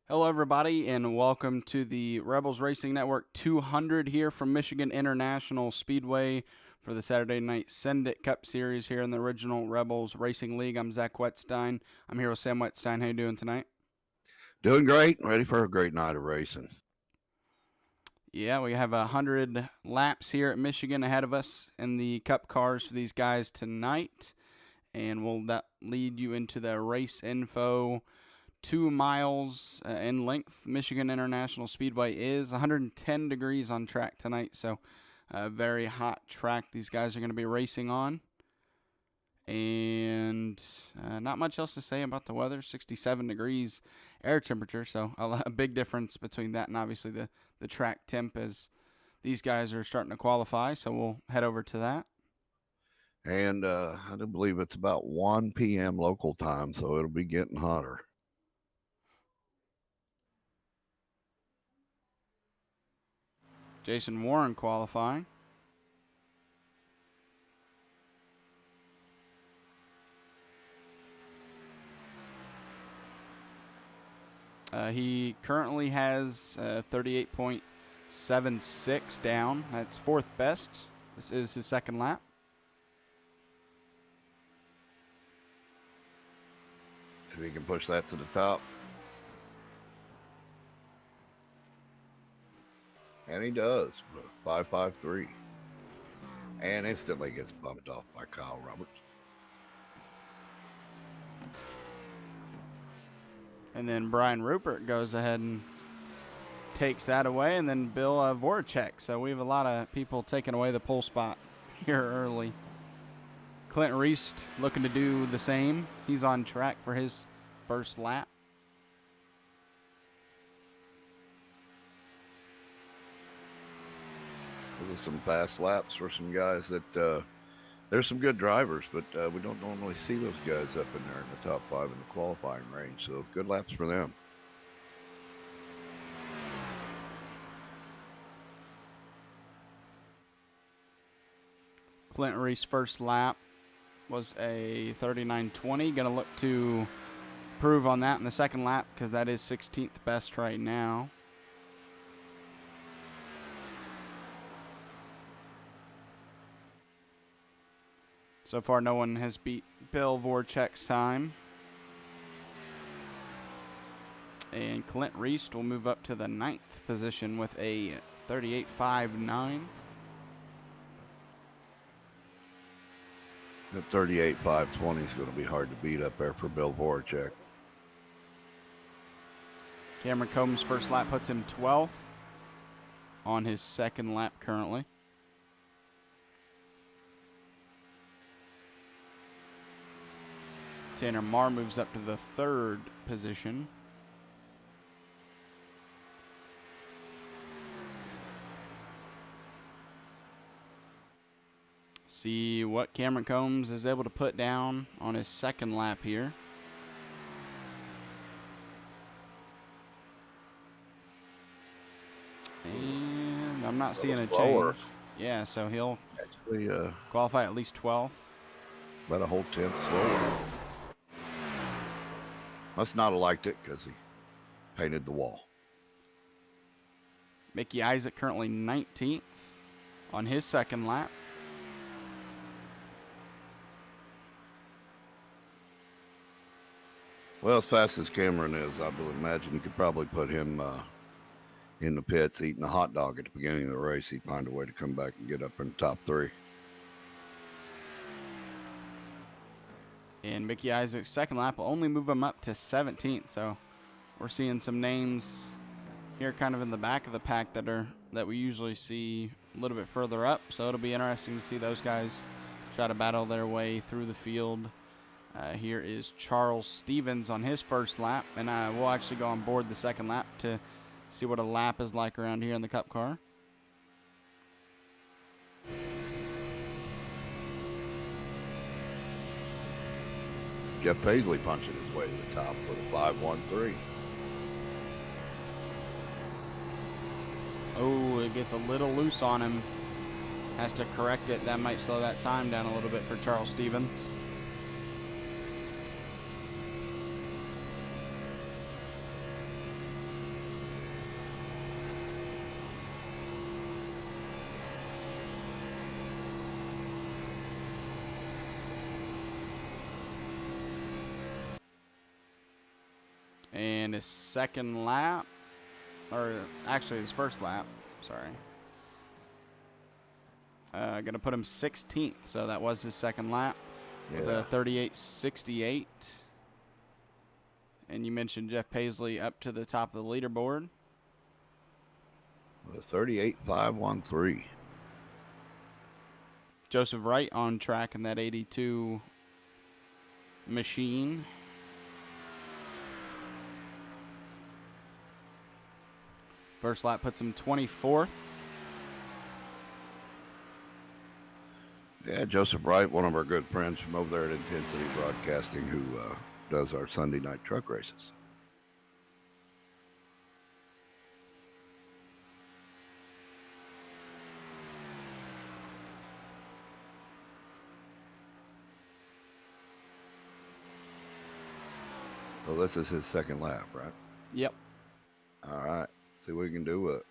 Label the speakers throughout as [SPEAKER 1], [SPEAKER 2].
[SPEAKER 1] Hello, everybody, and welcome to the Rebels Racing Network 200 here from Michigan International Speedway for the Saturday Night Send It Cup Series here in the original Rebels Racing League. I'm Zach Wetstein. I'm here with Sam Wetstein. How you doing tonight?
[SPEAKER 2] Doing great. Ready for a great night of racing.
[SPEAKER 1] Yeah, we have 100 laps here at Michigan ahead of us in the Cup cars for these guys tonight, and will that lead you into the race info. 2 miles in length. Michigan International Speedway is 110 degrees on track tonight, so a very hot track these guys are going to be racing on. And not much else to say about the weather. 67 degrees air temperature, so a big difference between that and obviously the track temp as these guys are starting to qualify, so we'll head over to that.
[SPEAKER 2] And I do believe it's about 1 p.m. local time, so it'll be getting hotter.
[SPEAKER 1] Jason Warren qualifying. He currently has 38.76 down. That's fourth best. This is his second lap.
[SPEAKER 2] If he can push that to the top. And he does. 5.53. And instantly gets bumped off by Kyle Roberts.
[SPEAKER 1] And then Brian Rupert goes ahead and takes that away. And then Bill Voracek. So we have a lot of people taking away the pole spot here early. Clint Reese looking to do the same. He's on track for his first lap.
[SPEAKER 2] Those are some fast laps for some guys that there's some good drivers, but we don't normally see those guys up in there in the top 5 in the qualifying range. So good laps for them.
[SPEAKER 1] Clint Reese first lap was a 39.20. Going to look to improve on that in the second lap because that is 16th best right now. So far, no one has beat Bill Voracek's time. And Clint Reese will move up to the 9th position with a 38.59.
[SPEAKER 2] That 38.520 is going to be hard to beat up there for Bill Voracek.
[SPEAKER 1] Cameron Combs' first lap puts him 12th on his second lap currently. Tanner Marr moves up to the 3rd position. See what Cameron Combs is able to put down on his second lap here. And I'm not seeing a change. Yeah, so he'll
[SPEAKER 2] actually
[SPEAKER 1] qualify at least 12th.
[SPEAKER 2] About a whole 10th slower. Must not have liked it because he painted the wall.
[SPEAKER 1] Mickey Isaac currently 19th on his second lap.
[SPEAKER 2] Well, as fast as Cameron is, I would imagine you could probably put him in the pits eating a hot dog at the beginning of the race. He'd find a way to come back and get up in the top 3.
[SPEAKER 1] And Mickey Isaac's second lap will only move him up to 17th. So we're seeing some names here kind of in the back of the pack that we usually see a little bit further up. So it'll be interesting to see those guys try to battle their way through the field. Here is Charles Stevens on his first lap. And we'll actually go on board the second lap to see what a lap is like around here in the Cup car.
[SPEAKER 2] Jeff Paisley punching his way to the top with a 5.13.
[SPEAKER 1] Oh, it gets a little loose on him. Has to correct it. That might slow that time down a little bit for Charles Stevens. And his second lap, or actually his first lap, sorry. Going to put him 16th, so that was his second lap with a 38.68. And you mentioned Jeff Paisley up to the top of the leaderboard.
[SPEAKER 2] With a 38.513.
[SPEAKER 1] Joseph Wright on track in that 82 machine. First lap puts him 24th.
[SPEAKER 2] Yeah, Joseph Wright, one of our good friends from over there at Intensity Broadcasting, who does our Sunday night truck races. So this is his second lap, right?
[SPEAKER 1] Yep.
[SPEAKER 2] All right. See what we can do with it.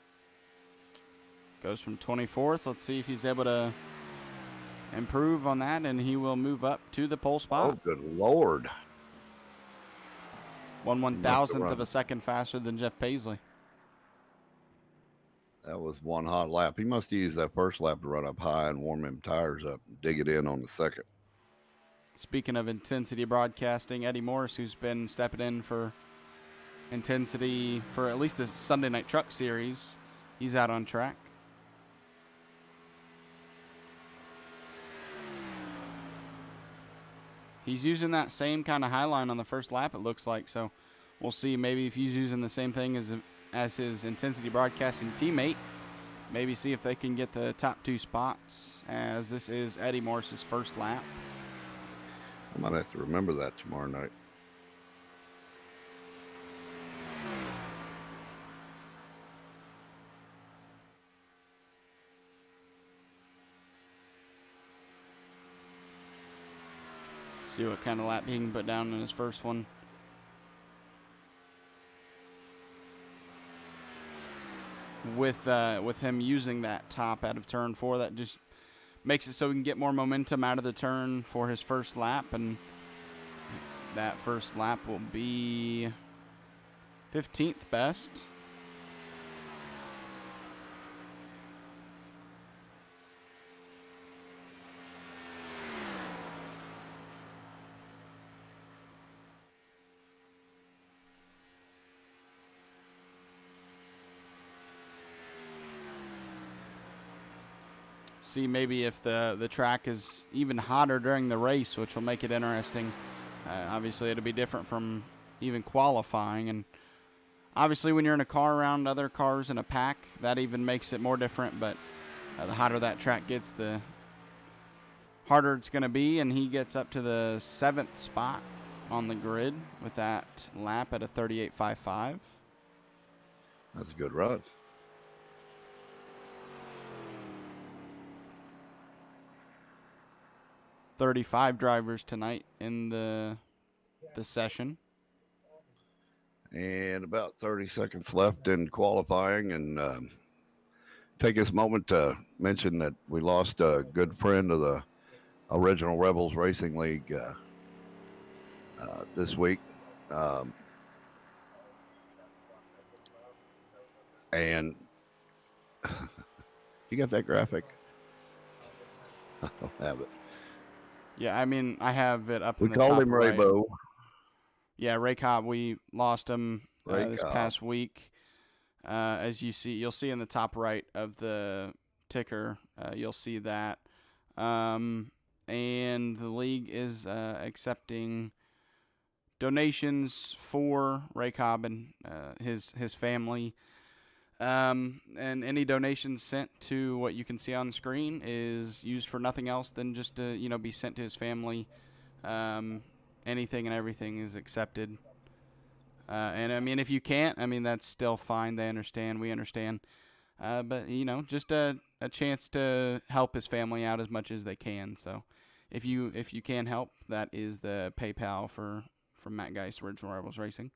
[SPEAKER 1] Goes from 24th. Let's see if he's able to improve on that, and he will move up to the pole spot.
[SPEAKER 2] Oh, good Lord.
[SPEAKER 1] 1/1000th of a second faster than Jeff Paisley.
[SPEAKER 2] That was one hot lap. He must have used that first lap to run up high and warm them tires up and dig it in on the second.
[SPEAKER 1] Speaking of Intensity Broadcasting, Eddie Morris, who's been stepping in for Intensity for at least the Sunday Night Truck Series, he's out on track. He's using that same kind of high line on the first lap, it looks like. So we'll see maybe if he's using the same thing as his Intensity Broadcasting teammate. Maybe see if they can get the top 2 spots, as this is Eddie Morris's first lap.
[SPEAKER 2] I might have to remember that tomorrow night.
[SPEAKER 1] See what kind of lap he can put down in his first one. With him using that top out of turn 4, that just makes it so we can get more momentum out of the turn for his first lap, and that first lap will be 15th best. See maybe if the track is even hotter during the race, which will make it interesting. Obviously, it'll be different from even qualifying. And obviously, when you're in a car around other cars in a pack, that even makes it more different. But the hotter that track gets, the harder it's going to be. And he gets up to the 7th spot on the grid with that lap at a 38.55.
[SPEAKER 2] That's a good run.
[SPEAKER 1] $35 drivers tonight in the session.
[SPEAKER 2] And about 30 seconds left in qualifying. And take this moment to mention that we lost a good friend of the original Rebels Racing League this week. And you got that graphic? I don't have it.
[SPEAKER 1] Yeah, I mean, I have it up
[SPEAKER 2] We
[SPEAKER 1] in the top
[SPEAKER 2] called him
[SPEAKER 1] right.
[SPEAKER 2] Raybo.
[SPEAKER 1] Yeah, Ray Cobb, we lost him this
[SPEAKER 2] Cobb.
[SPEAKER 1] past week. As you'll see in the top right of the ticker, you'll see that. And the league is accepting donations for Ray Cobb and his family. And any donations sent to what you can see on the screen is used for nothing else than just to be sent to his family. Anything and everything is accepted. And I mean, if you can't, I mean, that's still fine. They understand. We understand. But just a chance to help his family out as much as they can. So if you can help, that is the PayPal from Matt Geist, Original Rebels Racing.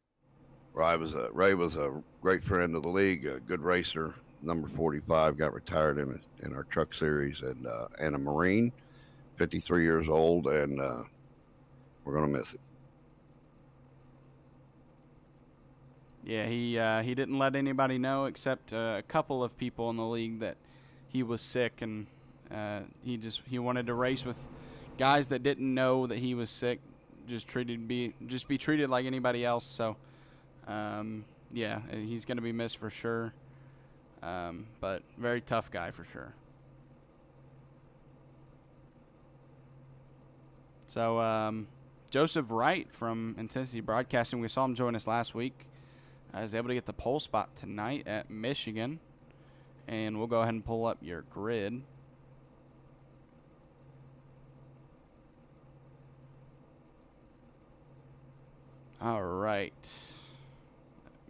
[SPEAKER 2] Ray was a great friend of the league, a good racer. Number 45, got retired in our truck series, and a Marine, 53 years old, and we're gonna miss him.
[SPEAKER 1] Yeah, he didn't let anybody know except a couple of people in the league that he was sick, and he wanted to race with guys that didn't know that he was sick, just be treated like anybody else. So yeah, he's going to be missed for sure. But very tough guy for sure. So Joseph Wright from Intensity Broadcasting, we saw him join us last week. I was able to get the pole spot tonight at Michigan. And we'll go ahead and pull up your grid. All right.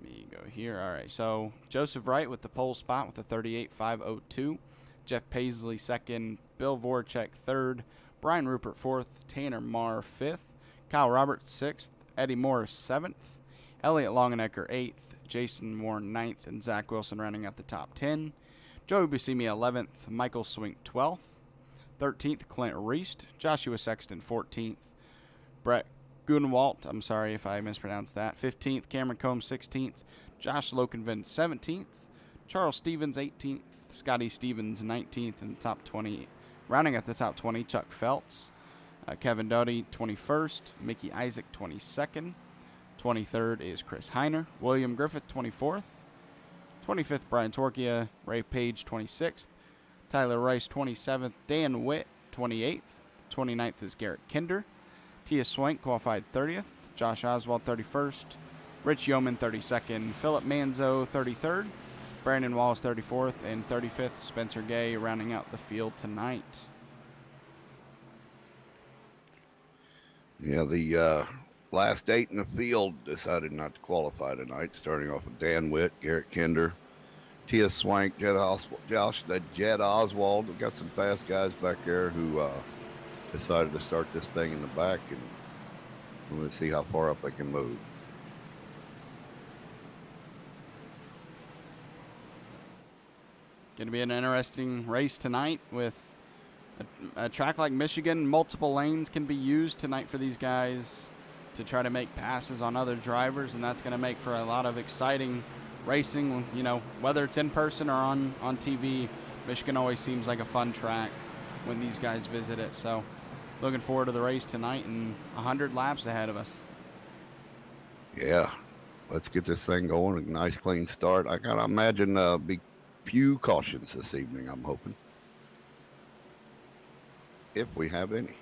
[SPEAKER 1] Let me go here. All right. So Joseph Wright with the pole spot with a 38.502. Jeff Paisley second. Bill Voracek third. Brian Rupert fourth. Tanner Marr fifth. Kyle Roberts sixth. Eddie Morris seventh. Elliott Longenecker eighth. Jason Warren ninth. And Zach Wilson rounding out the top 10. Joey Buscemi 11th. Michael Swink 12th. 13th. Clint Reist. Joshua Sexton 14th. Brett Gunwalt, I'm sorry if I mispronounced that, 15th. Cameron Combs 16th. Josh Lokenvin 17th. Charles Stevens 18th. Scotty Stevens 19th in the top 20. Rounding at the top 20, Chuck Feltz. Kevin Doty 21st. Mickey Isaac 22nd. 23rd is Chris Heiner. William Griffith 24th. 25th, Brian Torquia. Ray Page 26th. Tyler Rice 27th. Dan Witt 28th. 29th is Garrett Kinder. Tia Swank qualified 30th. Josh Oswald 31st. Rich Yeoman 32nd. Philip Manzo 33rd. Brandon Wallace 34th. And 35th, Spencer Gay rounding out the field tonight.
[SPEAKER 2] Yeah, the last 8 in the field decided not to qualify tonight, starting off with Dan Witt, Garrett Kinder, Tia Swank, Jed Oswald. We've got some fast guys back there who decided to start this thing in the back, and we're going to see how far up they can move.
[SPEAKER 1] Going to be an interesting race tonight with a track like Michigan. Multiple lanes can be used tonight for these guys to try to make passes on other drivers, and that's going to make for a lot of exciting racing. You know, whether it's in person or on TV, Michigan always seems like a fun track when these guys visit it. So looking forward to the race tonight, and 100 laps ahead of us.
[SPEAKER 2] Yeah, let's get this thing going. A nice clean start. I gotta imagine be few cautions this evening, I'm hoping, if we have any.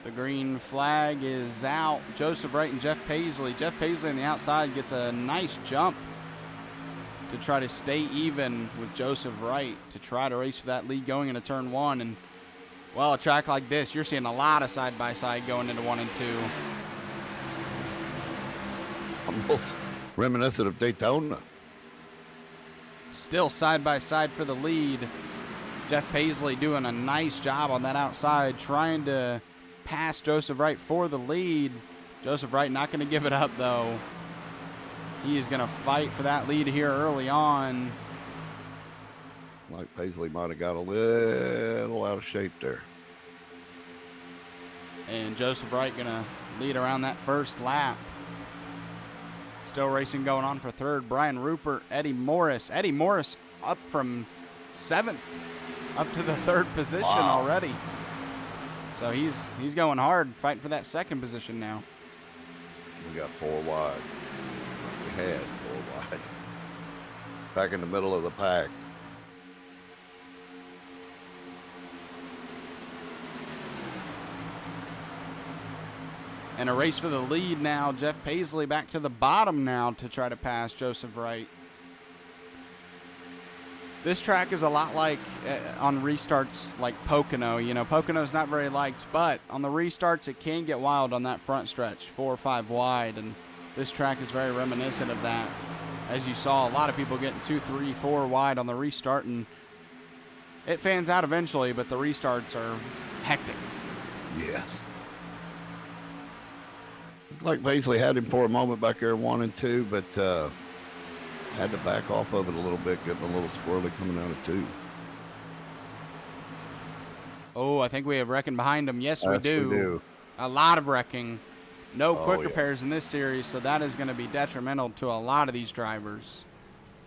[SPEAKER 1] The green flag is out. Joseph Wright and Jeff Paisley. Jeff Paisley on the outside gets a nice jump to try to stay even with Joseph Wright to try to race for that lead going into turn 1. And, well, a track like this, you're seeing a lot of side-by-side going into 1 and 2.
[SPEAKER 2] Almost reminiscent of Daytona.
[SPEAKER 1] Still side-by-side for the lead. Jeff Paisley doing a nice job on that outside, trying to pass Joseph Wright for the lead. Joseph Wright not going to give it up, though. He is going to fight for that lead here early on.
[SPEAKER 2] Like Paisley might have got a little out of shape there.
[SPEAKER 1] And Joseph Wright going to lead around that first lap. Still racing going on for third. Brian Rupert, Eddie Morris. Eddie Morris up from 7th up to the 3rd position already. So he's going hard, fighting for that 2nd position now.
[SPEAKER 2] We got 4 wide. We had 4 wide. Back in the middle of the pack.
[SPEAKER 1] And a race for the lead now. Jeff Paisley back to the bottom now to try to pass Joseph Wright. This track is a lot like on restarts like Pocono. You know, Pocono's not very liked, but on the restarts it can get wild on that front stretch, 4 or 5 wide, and this track is very reminiscent of that. As you saw, a lot of people getting 2, 3, 4 wide on the restart, and it fans out eventually, but the restarts are hectic.
[SPEAKER 2] Yes. Looked like Paisley had him for a moment back there 1 and 2, but had to back off of it a little bit, getting a little squirrely coming out of 2.
[SPEAKER 1] Oh, I think we have wrecking behind him. Yes, we do.
[SPEAKER 2] We do.
[SPEAKER 1] A lot of wrecking. No quick
[SPEAKER 2] Oh, yeah.
[SPEAKER 1] repairs in this series, so that is going to be detrimental to a lot of these drivers.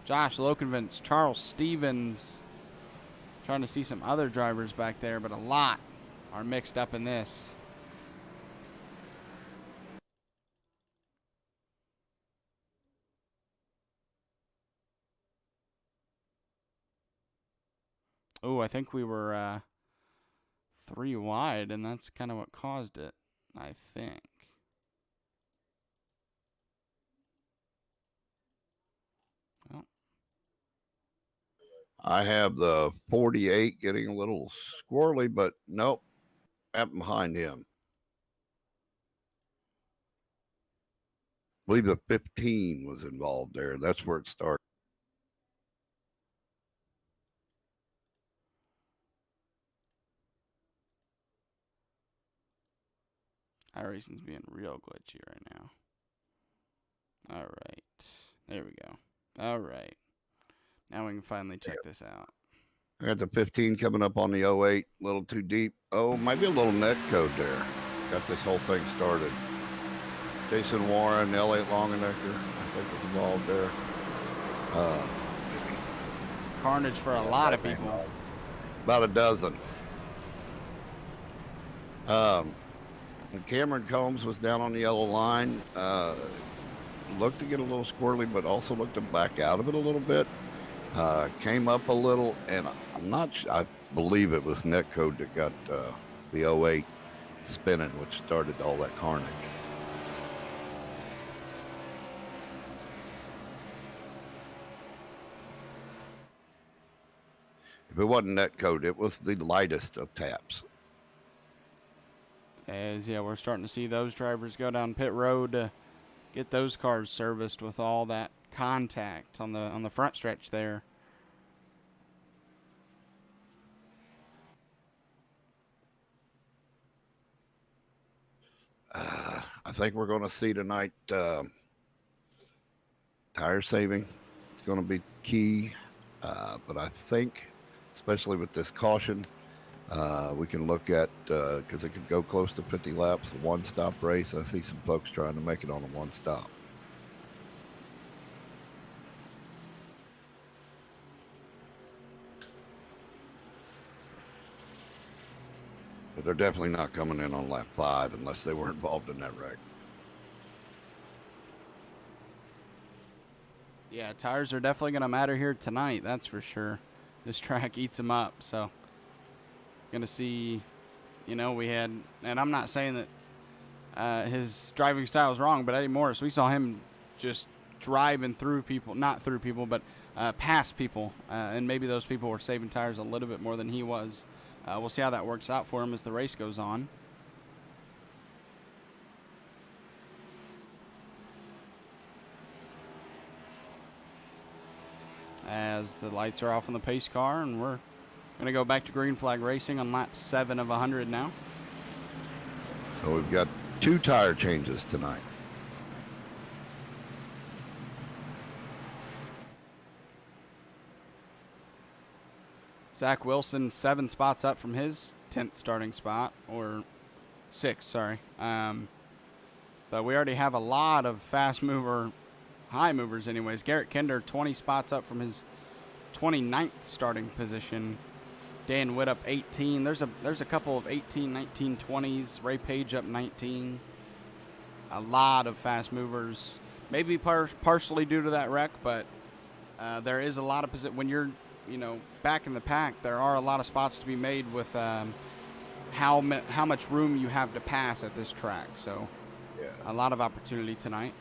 [SPEAKER 1] Josh Lokenvins, Charles Stevens. Trying to see some other drivers back there, but a lot are mixed up in this. Oh, I think we were 3 wide, and that's kind of what caused it, I think. Well,
[SPEAKER 2] I have the 48 getting a little squirrely, but nope, up behind him. I believe the 15 was involved there. That's where it started.
[SPEAKER 1] iRacing's being real glitchy right now. All right. There we go. All right. Now we can finally check this out.
[SPEAKER 2] I got the 15 coming up on the 08, a little too deep. Oh, maybe a little net code there. Got this whole thing started. Jason Warren, Elliott Longenecker, I think was involved there.
[SPEAKER 1] Carnage for a lot of people.
[SPEAKER 2] About a dozen. And Cameron Combs was down on the yellow line. Looked to get a little squirrely, but also looked to back out of it a little bit. Came up a little, and I'm not sure, I believe it was Netcode that got the 08 spinning, which started all that carnage. If it wasn't Netcode, it was the lightest of taps.
[SPEAKER 1] As yeah, we're starting to see those drivers go down pit road to get those cars serviced with all that contact on the front stretch there.
[SPEAKER 2] I think we're going to see tonight tire saving. It's going to be key, but I think, especially with this caution, we can look at, because it could go close to 50 laps, a one-stop race. I see some folks trying to make it on a one-stop. But they're definitely not coming in on lap 5 unless they were involved in that wreck.
[SPEAKER 1] Yeah, tires are definitely going to matter here tonight, that's for sure. This track eats them up, so going to see, you know, we had, and I'm not saying that his driving style is wrong, but Eddie Morris, we saw him just driving through people, not through people, but past people, and maybe those people were saving tires a little bit more than he was. We'll see how that works out for him as the race goes on. As the lights are off on the pace car, and we're going to go back to green flag racing on lap 7 of 100 now.
[SPEAKER 2] So we've got 2 tire changes tonight.
[SPEAKER 1] Zach Wilson 7 spots up from his 10th starting spot, or 6, sorry. But we already have a lot of fast mover, high movers anyways. Garrett Kinder 20 spots up from his 29th starting position. Dan Witt up 18. There's a couple of 18, 19, 20s. Ray Page up 19. A lot of fast movers. Maybe partially due to that wreck, but there is a lot of when you're, you know, back in the pack, there are a lot of spots to be made with how much room you have to pass at this track. So
[SPEAKER 2] Yeah.
[SPEAKER 1] a lot of opportunity tonight.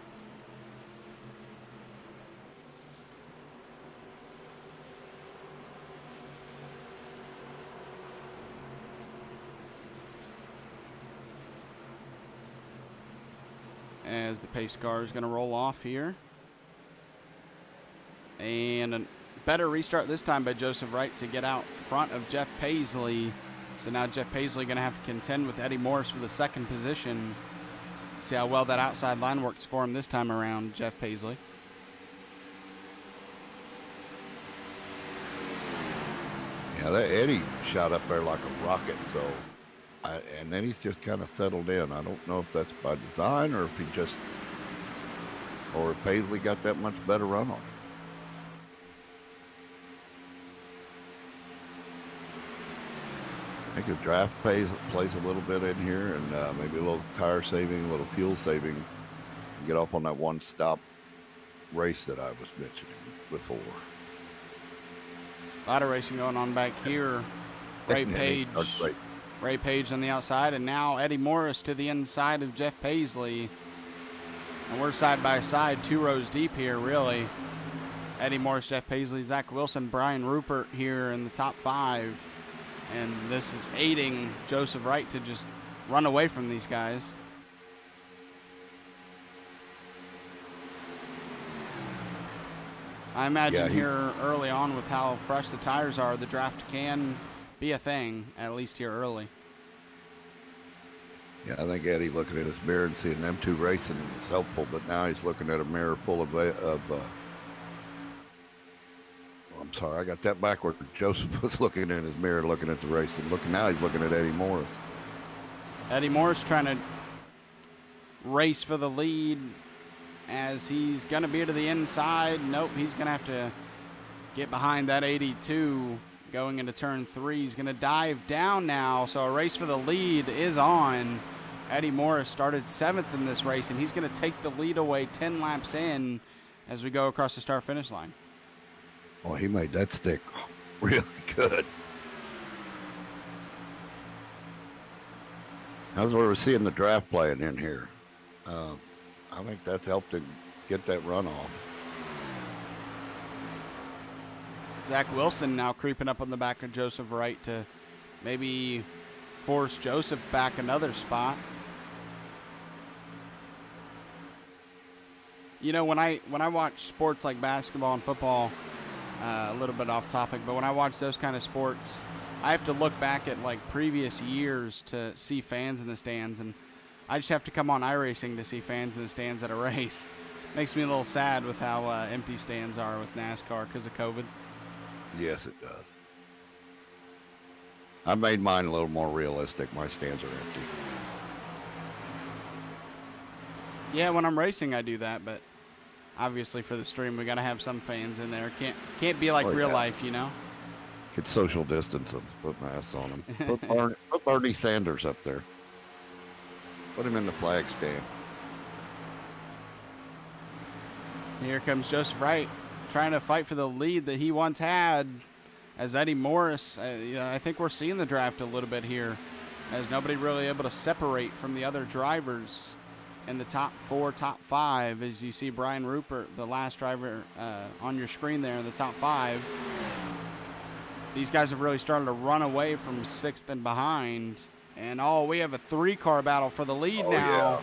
[SPEAKER 1] As the pace car is going to roll off here. And a better restart this time by Joseph Wright to get out front of Jeff Paisley. So now Jeff Paisley going to have to contend with Eddie Morris for the second position. See how well that outside line works for him this time around, Jeff Paisley.
[SPEAKER 2] Yeah, that Eddie shot up there like a rocket, so And then he's just kind of settled in. I don't know if that's by design or if or if Paisley got that much better run on him. I think the draft plays a little bit in here, and maybe a little tire saving, a little fuel saving. Get off on that one stop race that I was mentioning before.
[SPEAKER 1] A lot of racing going on back here. Ray Page on the outside, and now Eddie Morris to the inside of Jeff Paisley. And we're side by side, 2 rows deep here, really. Eddie Morris, Jeff Paisley, Zach Wilson, Brian Rupert here in the top 5. And this is aiding Joseph Wright to just run away from these guys. I imagine here early on with how fresh the tires are, the draft can be a thing, at least here early.
[SPEAKER 2] Yeah, I think Eddie looking at his mirror and seeing them 2 racing is helpful, but now he's looking at a mirror full of I'm sorry, I got that backward. Joseph was looking in his mirror, looking at the race, and now he's looking at Eddie Morris.
[SPEAKER 1] Eddie Morris trying to race for the lead as he's going to be to the inside. Nope, he's going to have to get behind that 82 going into turn 3. He's going to dive down now, so a race for the lead is on. Eddie Morris started 7th in this race, and he's going to take the lead away 10 laps in as we go across the start-finish line.
[SPEAKER 2] Oh, he made that stick really good. That's where we're seeing the draft playing in here. I think that's helped to get that runoff.
[SPEAKER 1] Zach Wilson now creeping up on the back of Joseph Wright to maybe force Joseph back another spot. You know, when I watch sports like basketball and football, a little bit off topic, but when I watch those kind of sports, I have to look back at like previous years to see fans in the stands, and I just have to come on iRacing to see fans in the stands at a race. Makes me a little sad with how empty stands are with NASCAR because of COVID.
[SPEAKER 2] Yes, it does. I made mine a little more realistic. My stands are empty.
[SPEAKER 1] Yeah, when I'm racing, I do that, but obviously for the stream, we got to have some fans in there. Can't be like real life, you know?
[SPEAKER 2] Could social distance them, put masks on them. Put Bernie Sanders up there. Put him in the flag stand.
[SPEAKER 1] Here comes Joseph Wright trying to fight for the lead that he once had as Eddie Morris. I think we're seeing the draft a little bit here as nobody really able to separate from the other drivers in the top 4, top 5. As you see Brian Rupert, the last driver on your screen there in the top 5. These guys have really started to run away from 6th and behind. And, we have a 3-car battle for the lead now.
[SPEAKER 2] Yeah.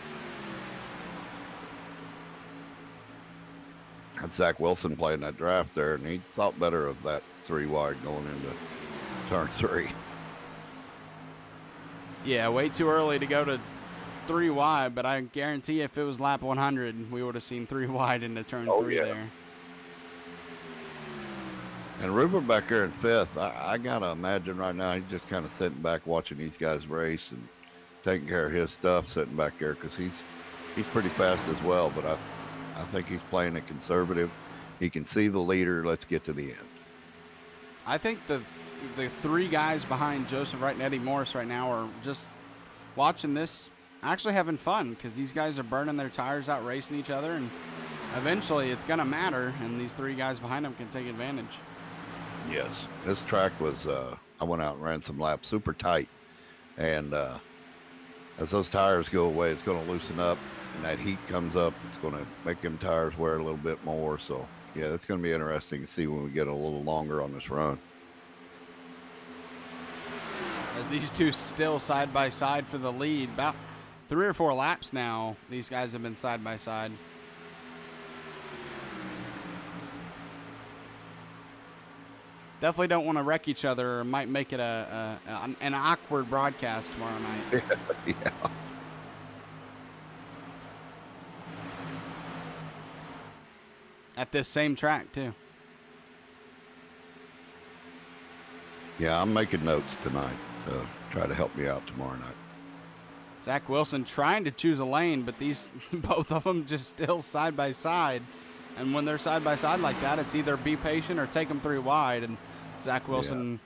[SPEAKER 2] That's Zach Wilson playing that draft there, and he thought better of that 3 wide going into turn 3.
[SPEAKER 1] Yeah, way too early to go to 3 wide, but I guarantee if it was lap 100, we would have seen 3 wide into turn 3 there.
[SPEAKER 2] And Rupert back there in 5th, I got to imagine right now he's just kind of sitting back watching these guys race and taking care of his stuff, sitting back there because he's pretty fast as well, but I think he's playing it conservative. He can see the leader. Let's get to the end.
[SPEAKER 1] I think the 3 guys behind Joseph Wright and Eddie Morris right now are just watching this, actually having fun because these guys are burning their tires out, racing each other, and eventually it's going to matter, and these 3 guys behind them can take advantage.
[SPEAKER 2] Yes. This track was, I went out and ran some laps, super tight. And as those tires go away, it's going to loosen up. And that heat comes up, it's going to make them tires wear a little bit more. So, yeah, it's going to be interesting to see when we get a little longer on this run.
[SPEAKER 1] As these 2 still side by side for the lead, about 3 or 4 laps now, these guys have been side by side. Definitely don't want to wreck each other, or might make it an awkward broadcast tomorrow night.
[SPEAKER 2] Yeah.
[SPEAKER 1] At this same track, too.
[SPEAKER 2] Yeah, I'm making notes tonight. to try to help me out tomorrow night.
[SPEAKER 1] Zach Wilson trying to choose a lane, but these both of them just still side by side. And when they're side by side like that, it's either be patient or take them 3 wide. And Zach Wilson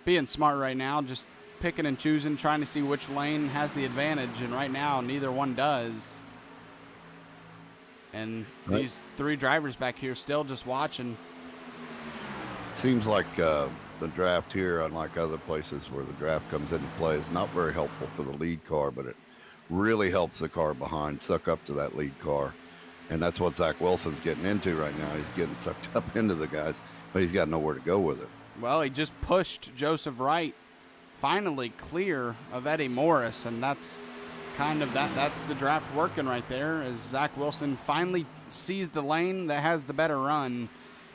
[SPEAKER 1] being smart right now, just picking and choosing, trying to see which lane has the advantage. And right now, neither one does. And these 3 drivers back here still just watching.
[SPEAKER 2] Seems like the draft here, unlike other places where the draft comes into play, is not very helpful for the lead car, but it really helps the car behind suck up to that lead car. And that's what Zach Wilson's getting into right now. He's getting sucked up into the guys, but he's got nowhere to go with it.
[SPEAKER 1] Well, he just pushed Joseph Wright finally clear of Eddie Morris, and that's kind of that's the draft working right there, as Zach Wilson finally sees the lane that has the better run,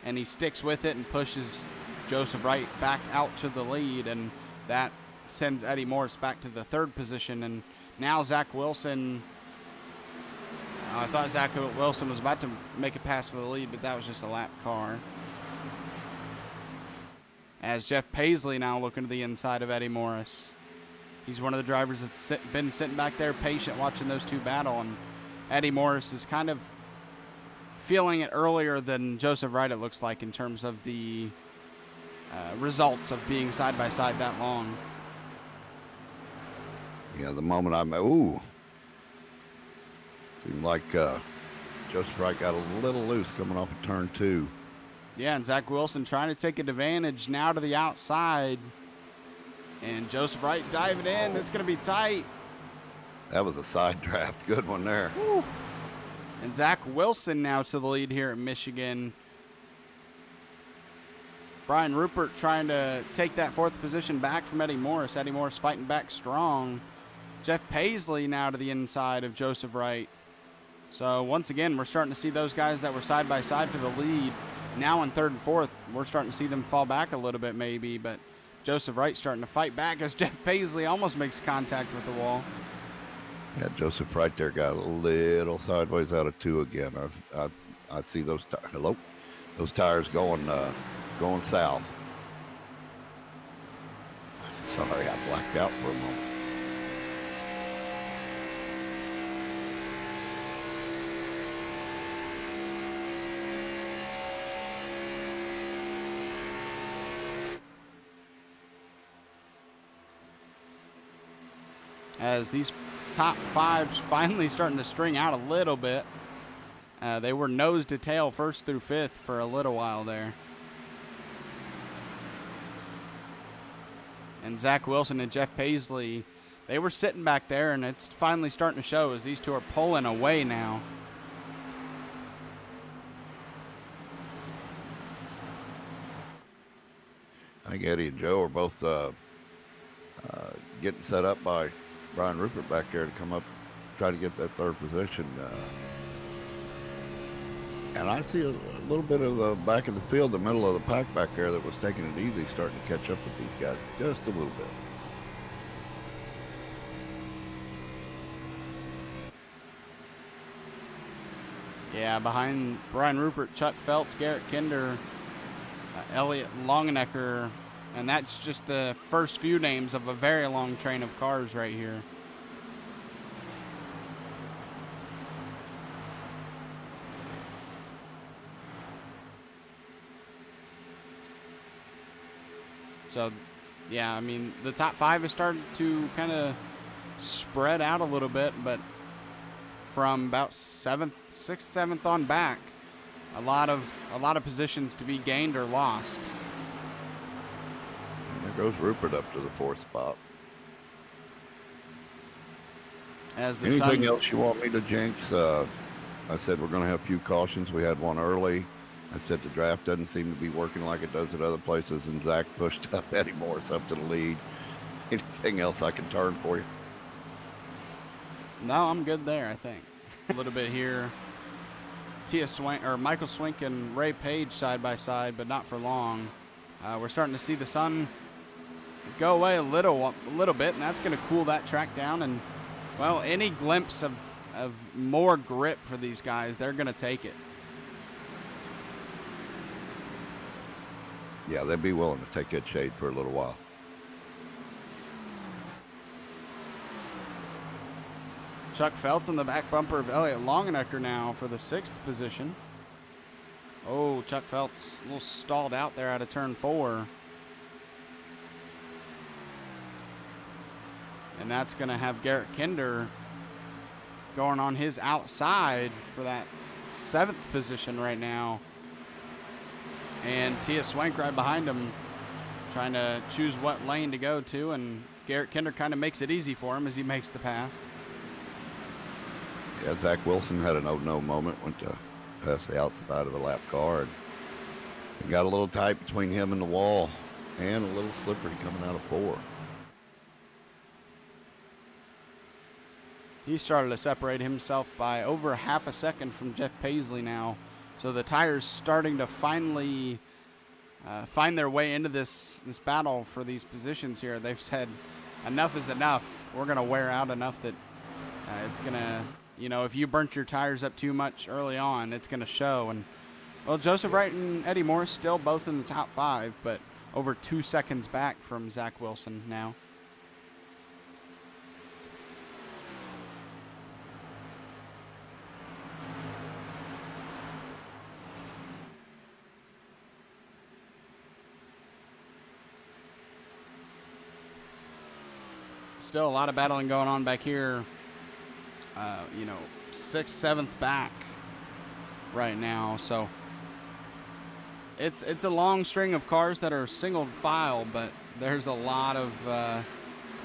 [SPEAKER 1] and he sticks with it and pushes Joseph Wright back out to the lead, and that sends Eddie Morris back to the 3rd position. And now Zach Wilson, I thought Zach Wilson was about to make a pass for the lead, but that was just a lap car. As Jeff Paisley now looking to the inside of Eddie Morris. He's one of the drivers that's been sitting back there patient watching those 2 battle, and Eddie Morris is kind of feeling it earlier than Joseph Wright, it looks like, in terms of the results of being side by side that long.
[SPEAKER 2] Yeah, the moment seemed like Joseph Wright got a little loose coming off of turn 2.
[SPEAKER 1] Yeah, and Zach Wilson trying to take advantage now to the outside. And Joseph Wright diving in. It's going to be tight.
[SPEAKER 2] That was a side draft. Good one there.
[SPEAKER 1] Woo. And Zach Wilson now to the lead here at Michigan. Brian Rupert trying to take that 4th position back from Eddie Morris. Eddie Morris fighting back strong. Jeff Paisley now to the inside of Joseph Wright. So once again, we're starting to see those guys that were side by side for the lead. Now in 3rd and 4th, we're starting to see them fall back a little bit maybe, but Joseph Wright starting to fight back as Jeff Paisley almost makes contact with the wall.
[SPEAKER 2] Yeah, Joseph Wright there got a little sideways out of 2 again. I see those those tires going south. Sorry, I blacked out for a moment.
[SPEAKER 1] As these top 5s finally starting to string out a little bit. They were nose to tail 1st through 5th for a little while there. And Zach Wilson and Jeff Paisley, they were sitting back there, and it's finally starting to show as these 2 are pulling away now.
[SPEAKER 2] I think Eddie and Joe are both getting set up by Brian Rupert back there to come up, try to get that 3rd position. And I see a little bit of the back of the field, the middle of the pack back there that was taking it easy, starting to catch up with these guys just a little bit.
[SPEAKER 1] Yeah, behind Brian Rupert, Chuck Phelps, Garrett Kinder, Elliot Longenecker, and that's just the first few names of a very long train of cars right here. So, yeah, I mean, the top 5 has started to kind of spread out a little bit, but from about 6th, 7th on back, a lot of positions to be gained or lost.
[SPEAKER 2] And there goes Rupert up to the 4th spot.
[SPEAKER 1] As the
[SPEAKER 2] Anything else you want me to jinx? I said we're going to have a few cautions. We had one early. I said the draft doesn't seem to be working like it does at other places, and Zach pushed up Eddie Morris up to the lead. Anything else I can turn for you?
[SPEAKER 1] No, I'm good there, I think. A little bit here. Michael Swink and Ray Page side by side, but not for long. We're starting to see the sun go away a little bit, and that's going to cool that track down. And, well, any glimpse of more grip for these guys, they're going to take it.
[SPEAKER 2] Yeah, they'd be willing to take that shade for a little while.
[SPEAKER 1] Chuck Feltz on the back bumper of Elliott Longenecker now for the 6th position. Oh, Chuck Feltz a little stalled out there out of turn 4. And that's going to have Garrett Kinder going on his outside for that 7th position right now. And Tia Swank right behind him trying to choose what lane to go to. And Garrett Kinder kind of makes it easy for him as he makes the pass.
[SPEAKER 2] Yeah, Zach Wilson had an oh-no moment, went to pass the outside of a lap car. And got a little tight between him and the wall and a little slippery coming out of 4.
[SPEAKER 1] He started to separate himself by over half a second from Jeff Paisley now. So the tires starting to finally find their way into this battle for these positions here. They've said enough is enough. We're going to wear out enough that it's going to, if you burnt your tires up too much early on, it's going to show. And, well, Joseph Wright and Eddie Morris still both in the top 5, but over 2 seconds back from Zach Wilson now. Still a lot of battling going on back here. 6th, 7th back right now. So it's a long string of cars that are single file, but there's a lot of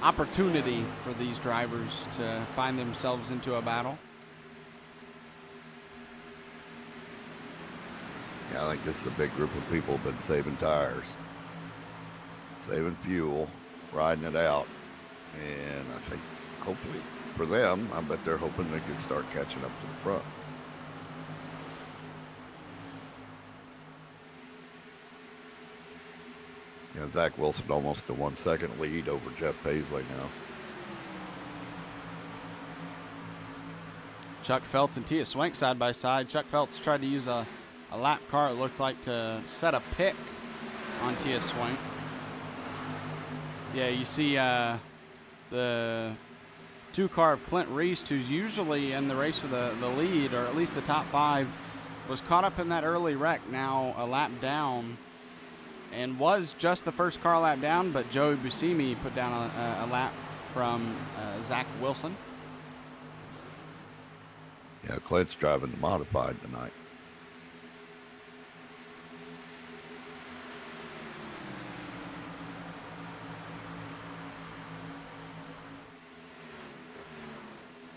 [SPEAKER 1] opportunity for these drivers to find themselves into a battle.
[SPEAKER 2] Yeah, I think this is a big group of people been saving tires, saving fuel, riding it out. And I think hopefully for them, I bet they're hoping they can start catching up to the front. Yeah, Zach Wilson almost a 1 second lead over Jeff Paisley now.
[SPEAKER 1] Chuck Feltz and Tia Swank side by side. Chuck Feltz tried to use a lap car, it looked like, to set a pick on Tia Swank. Yeah, you see the 2 car of Clint Reese, who's usually in the race for the lead, or at least the top 5, was caught up in that early wreck, now a lap down, and was just the first car lap down, but Joey Buscemi put down a lap from Zach Wilson.
[SPEAKER 2] Yeah, Clint's driving the modified tonight.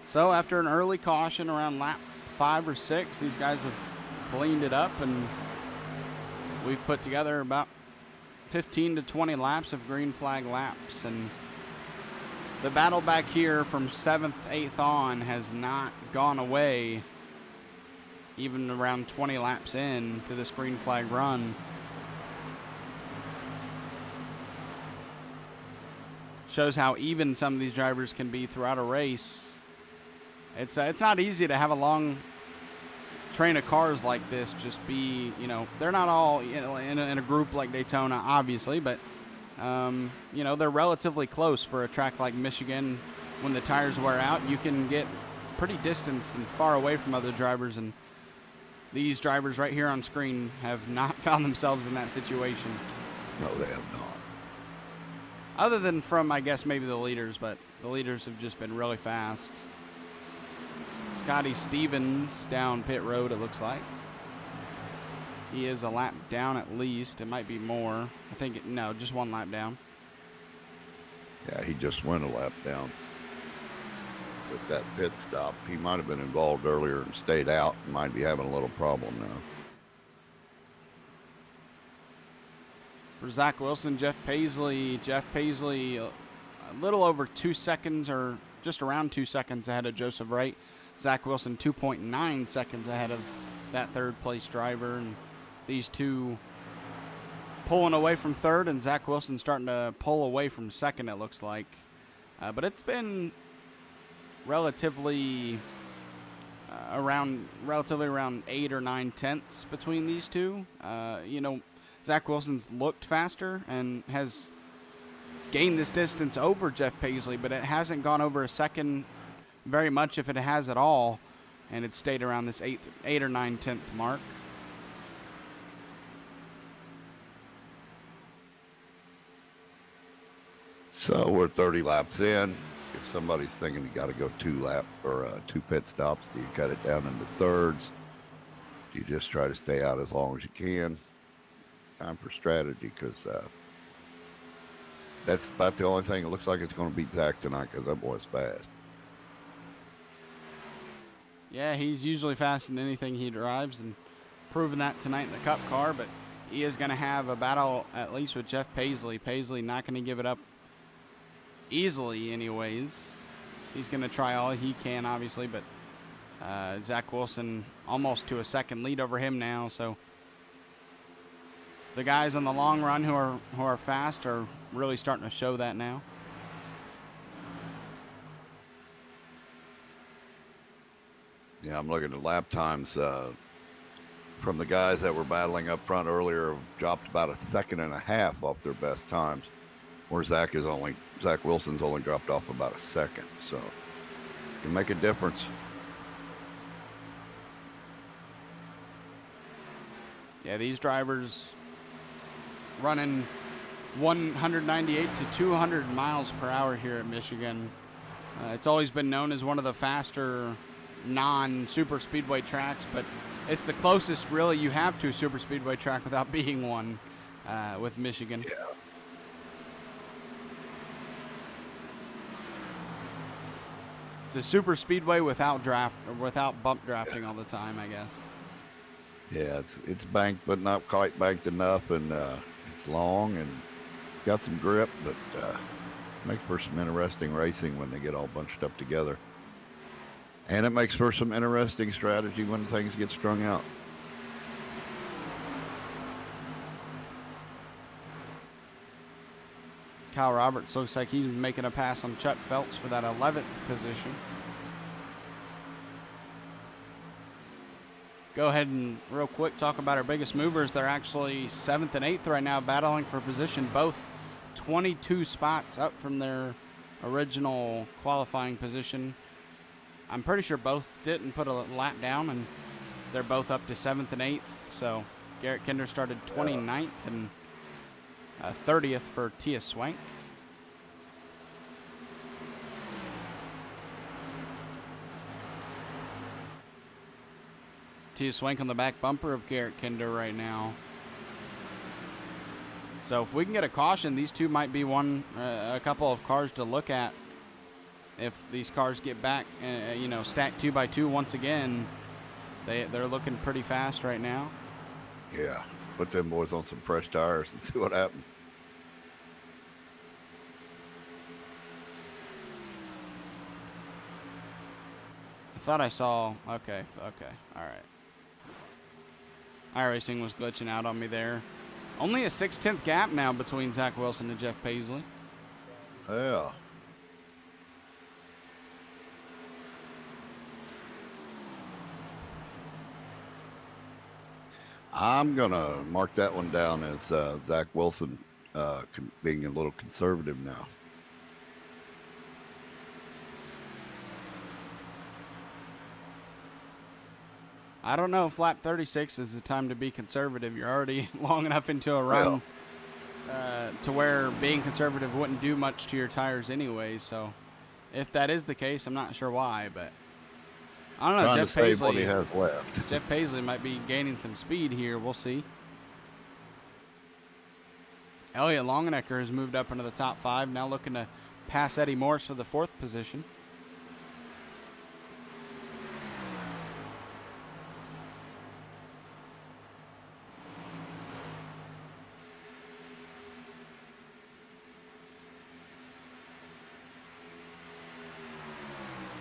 [SPEAKER 1] So after an early caution around lap 5 or 6, these guys have cleaned it up, and we've put together about 15 to 20 laps of green flag laps. And the battle back here from 7th, 8th on has not gone away, even around 20 laps in to this green flag run. Shows how even some of these drivers can be throughout a race. It's not easy to have a long train of cars like this just be, they're not all in a group like Daytona, obviously, but, they're relatively close for a track like Michigan. When the tires wear out, you can get pretty distant and far away from other drivers, and these drivers right here on screen have not found themselves in that situation.
[SPEAKER 2] No, they have not.
[SPEAKER 1] Other than from, I guess, maybe the leaders, but the leaders have just been really fast. Scotty Stevens down pit road, it looks like. He is a lap down at least. It might be more. I think, no, just 1 lap down.
[SPEAKER 2] Yeah, he just went a lap down with that pit stop. He might have been involved earlier and stayed out and might be having a little problem now.
[SPEAKER 1] For Zach Wilson, Jeff Paisley a little over 2 seconds, or just around 2 seconds ahead of Joseph Wright. Zach Wilson 2.9 seconds ahead of that 3rd place driver, and these two pulling away from 3rd, and Zach Wilson starting to pull away from 2nd, it looks like. But it's been relatively around 8 or 9 tenths between these two. Zach Wilson's looked faster and has gained this distance over Jeff Paisley, but it hasn't gone over a second very much if it has at all, and it stayed around this 8 or 9/10 mark.
[SPEAKER 2] So we're 30 laps in. If somebody's thinking you got to go 2 pit stops, do you cut it down into thirds? Do you just try to stay out as long as you can? It's time for strategy, because that's about the only thing. It looks like it's going to beat Zach tonight, because that boy's fast.
[SPEAKER 1] Yeah, he's usually fast in anything he drives, and proven that tonight in the Cup car, but he is going to have a battle at least with Jeff Paisley. Paisley not going to give it up easily anyways. He's going to try all he can, obviously, but Zach Wilson almost to a second lead over him now, so the guys on the long run who are fast are really starting to show that now.
[SPEAKER 2] Yeah, I'm looking at lap times from the guys that were battling up front earlier, dropped about 1.5 seconds off their best times, where Zach Wilson's only dropped off about 1 second. So it can make a difference.
[SPEAKER 1] Yeah, these drivers running 198 to 200 miles per hour here at Michigan. It's always been known as one of the faster non-super speedway tracks, but it's the closest really you have to a super speedway track without being one with Michigan.
[SPEAKER 2] Yeah.
[SPEAKER 1] It's a super speedway without bump drafting all the time, I guess.
[SPEAKER 2] Yeah, it's banked, but not quite banked enough, and it's long, and it's got some grip, but makes for some interesting racing when they get all bunched up together. And it makes for some interesting strategy when things get strung out.
[SPEAKER 1] Kyle Roberts looks like he's making a pass on Chuck Phelps for that 11th position. Go ahead and real quick talk about our biggest movers. They're actually 7th and 8th right now, battling for position, both 22 spots up from their original qualifying position. I'm pretty sure both didn't put a lap down, and they're both up to 7th and 8th. So Garrett Kinder started 29th and 30th for Tia Swank. Tia Swank on the back bumper of Garrett Kinder right now. So if we can get a caution, these two might be a couple of cars to look at. If these cars get back, stacked 2 by 2 once again, they're looking pretty fast right now.
[SPEAKER 2] Yeah, put them boys on some fresh tires and see what happens.
[SPEAKER 1] I thought I saw. Okay, all right. iRacing was glitching out on me there. Only a 6/10 gap now between Zach Wilson and Jeff Paisley.
[SPEAKER 2] Yeah. I'm going to mark that one down as Zach Wilson being a little conservative now.
[SPEAKER 1] I don't know if lap 36 is the time to be conservative. You're already long enough into a run to where being conservative wouldn't do much to your tires anyway. So if that is the case, I'm not sure why, but I don't know.
[SPEAKER 2] Jeff Paisley, what he has left.
[SPEAKER 1] Jeff Paisley might be gaining some speed here. We'll see. Elliott Longenecker has moved up into the top 5, now looking to pass Eddie Morris for the 4th position.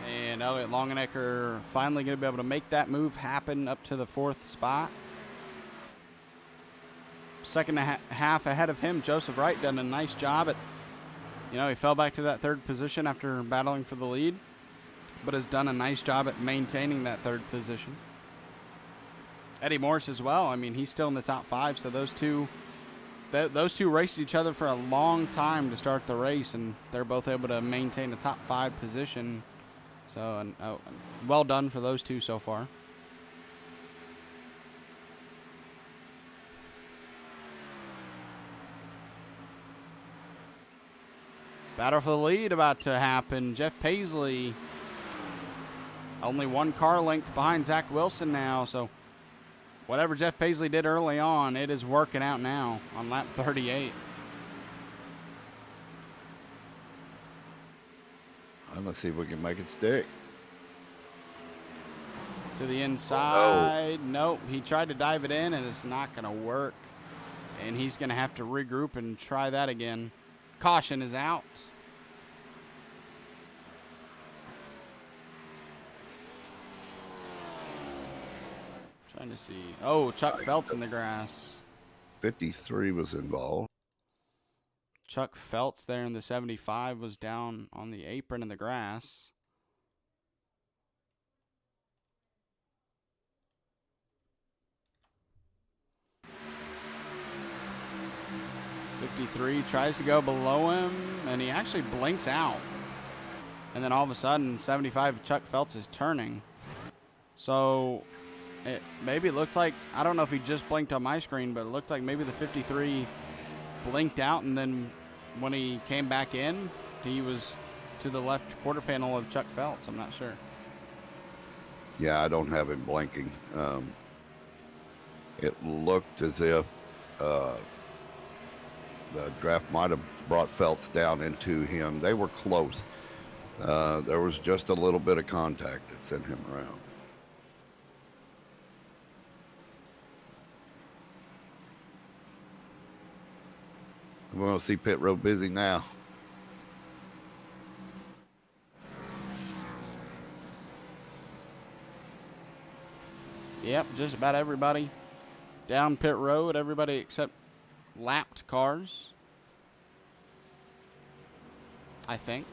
[SPEAKER 1] And Elliott Longenecker finally going to be able to make that move happen up to the 4th spot. Second half ahead of him, Joseph Wright done a nice job at, he fell back to that 3rd position after battling for the lead, but has done a nice job at maintaining that 3rd position. Eddie Morris as well. I mean, he's still in the top 5, so those two raced each other for a long time to start the race, and they're both able to maintain a top 5 position So, well done for those two so far. Battle for the lead about to happen. Jeff Paisley only one car length behind Zach Wilson now. So whatever Jeff Paisley did early on, it is working out now on lap 38.
[SPEAKER 2] Let's see if we can make it stick.
[SPEAKER 1] To the inside. Nope. He tried to dive it in, and it's not going to work. And he's going to have to regroup and try that again. Caution is out. Trying to see. Oh, Chuck Felt's in the grass.
[SPEAKER 2] 53 was involved.
[SPEAKER 1] Chuck Felt's there in the 75 was down on the apron in the grass. .53 tries to go below him, and he actually blinks out. And then all of a sudden, 75 Chuck Felt's is turning. So it maybe looked like, I don't know if he just blinked on my screen, but it looked like maybe the 53 blinked out, and then when he came back in, he was to the left quarter panel of Chuck Felt's. I'm not sure.
[SPEAKER 2] Yeah, I don't have him blinking. It looked as if the draft might have brought Felt's down into him. They were close. There was just a little bit of contact that sent him around. We're going to see pit road busy now.
[SPEAKER 1] Yep, just about everybody down pit road, everybody except lapped cars, I think.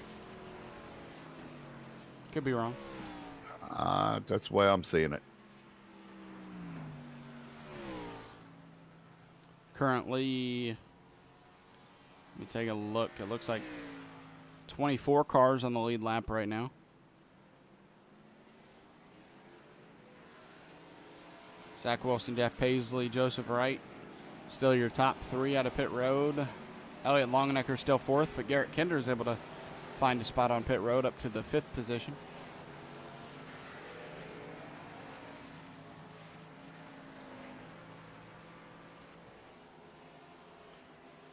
[SPEAKER 1] Could be wrong.
[SPEAKER 2] That's the way I'm seeing it.
[SPEAKER 1] Currently, let me take a look. It looks like 24 cars on the lead lap right now. Zach Wilson, Jeff Paisley, Joseph Wright, still your top three out of pit road. Elliott Longenecker still fourth, but Garrett Kinder is able to find a spot on pit road up to the fifth position.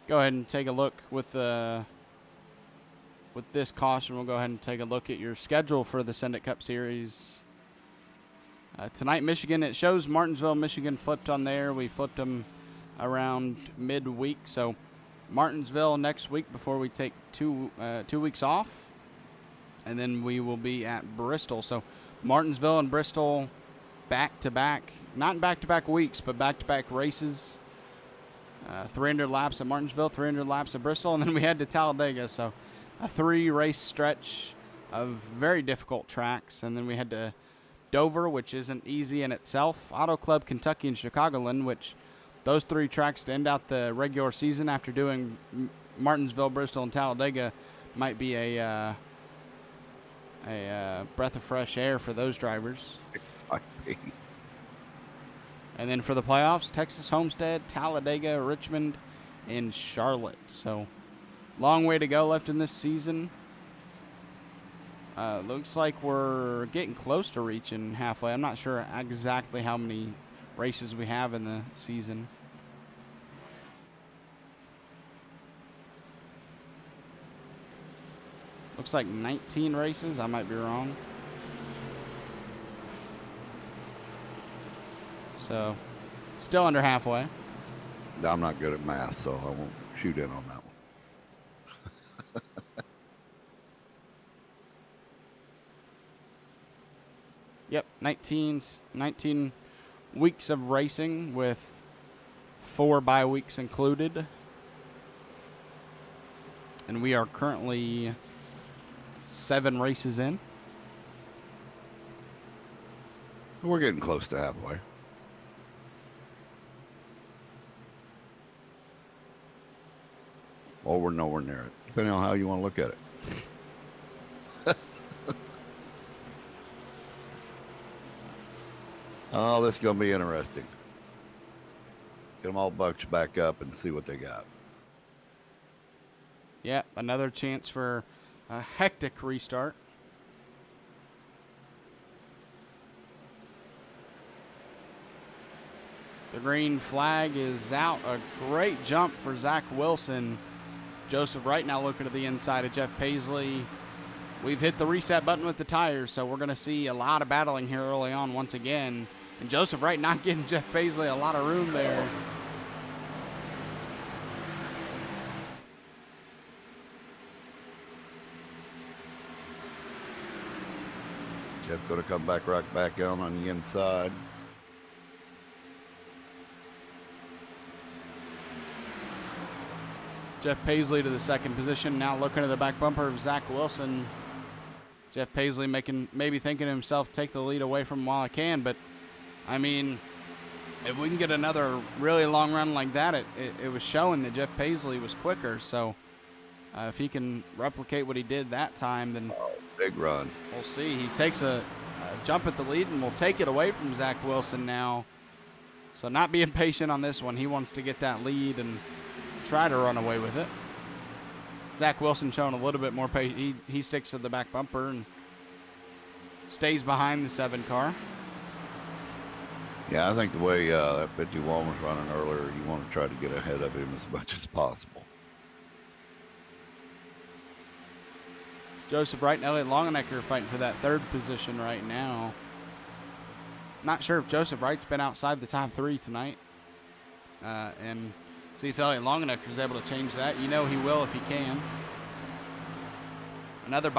[SPEAKER 1] Go ahead and take a look with this caution. We'll go ahead and take a look at your schedule for the Send It Cup Series. Tonight, Michigan, it shows Martinsville, Michigan flipped on there. We flipped them around midweek. So Martinsville next week before we take 2 weeks off. And then we will be at Bristol. So Martinsville and Bristol back-to-back, not back-to-back weeks, but back-to-back races. 300 laps at Martinsville, 300 laps at Bristol, and then we head to Talladega. So a 3-race stretch of very difficult tracks. And then we head to Dover, which isn't easy in itself. Auto Club, Kentucky, and Chicagoland, which those 3 tracks to end out the regular season after doing Martinsville, Bristol, and Talladega might be a breath of fresh air for those drivers. And then for the playoffs, Texas, Homestead, Talladega, Richmond, and Charlotte. So long way to go left in this season. Looks like we're getting close to reaching halfway. I'm not sure exactly how many races we have in the season. Looks like 19 races. I might be wrong. So, still under halfway.
[SPEAKER 2] I'm not good at math, so I won't shoot in on that one.
[SPEAKER 1] Yep, 19 weeks of racing with 4 bye weeks included. And we are currently 7 races in.
[SPEAKER 2] We're getting close to halfway. Or we're nowhere near it, depending on how you want to look at it. Oh, this is going to be interesting. Get them all bunched back up and see what they got.
[SPEAKER 1] Yeah, another chance for a hectic restart. The green flag is out. A great jump for Zach Wilson. Joseph Wright now looking to the inside of Jeff Paisley. We've hit the reset button with the tires, so we're going to see a lot of battling here early on once again. And Joseph Wright not getting Jeff Paisley a lot of room there.
[SPEAKER 2] Jeff going to come back right back on the inside.
[SPEAKER 1] Jeff Paisley to the second position, now looking at the back bumper of Zach Wilson. Jeff Paisley maybe thinking to himself, take the lead away from him while I can. But, I mean, if we can get another really long run like that, it was showing that Jeff Paisley was quicker. So, if he can replicate what he did that time, then
[SPEAKER 2] big run.
[SPEAKER 1] We'll see. He takes a jump at the lead and will take it away from Zach Wilson now. So, not being patient on this one. He wants to get that lead and try to run away with it. Zach Wilson showing a little bit more patience. He sticks to the back bumper and stays behind the 7 car.
[SPEAKER 2] Yeah, I think the way that 51 was running earlier, you want to try to get ahead of him as much as possible.
[SPEAKER 1] Joseph Wright and Elliott Longenecker fighting for that 3rd position right now. Not sure if Joseph Wright's been outside the top 3 tonight. And see if Elliott Longenecker is able to change that. You know he will if he can. Another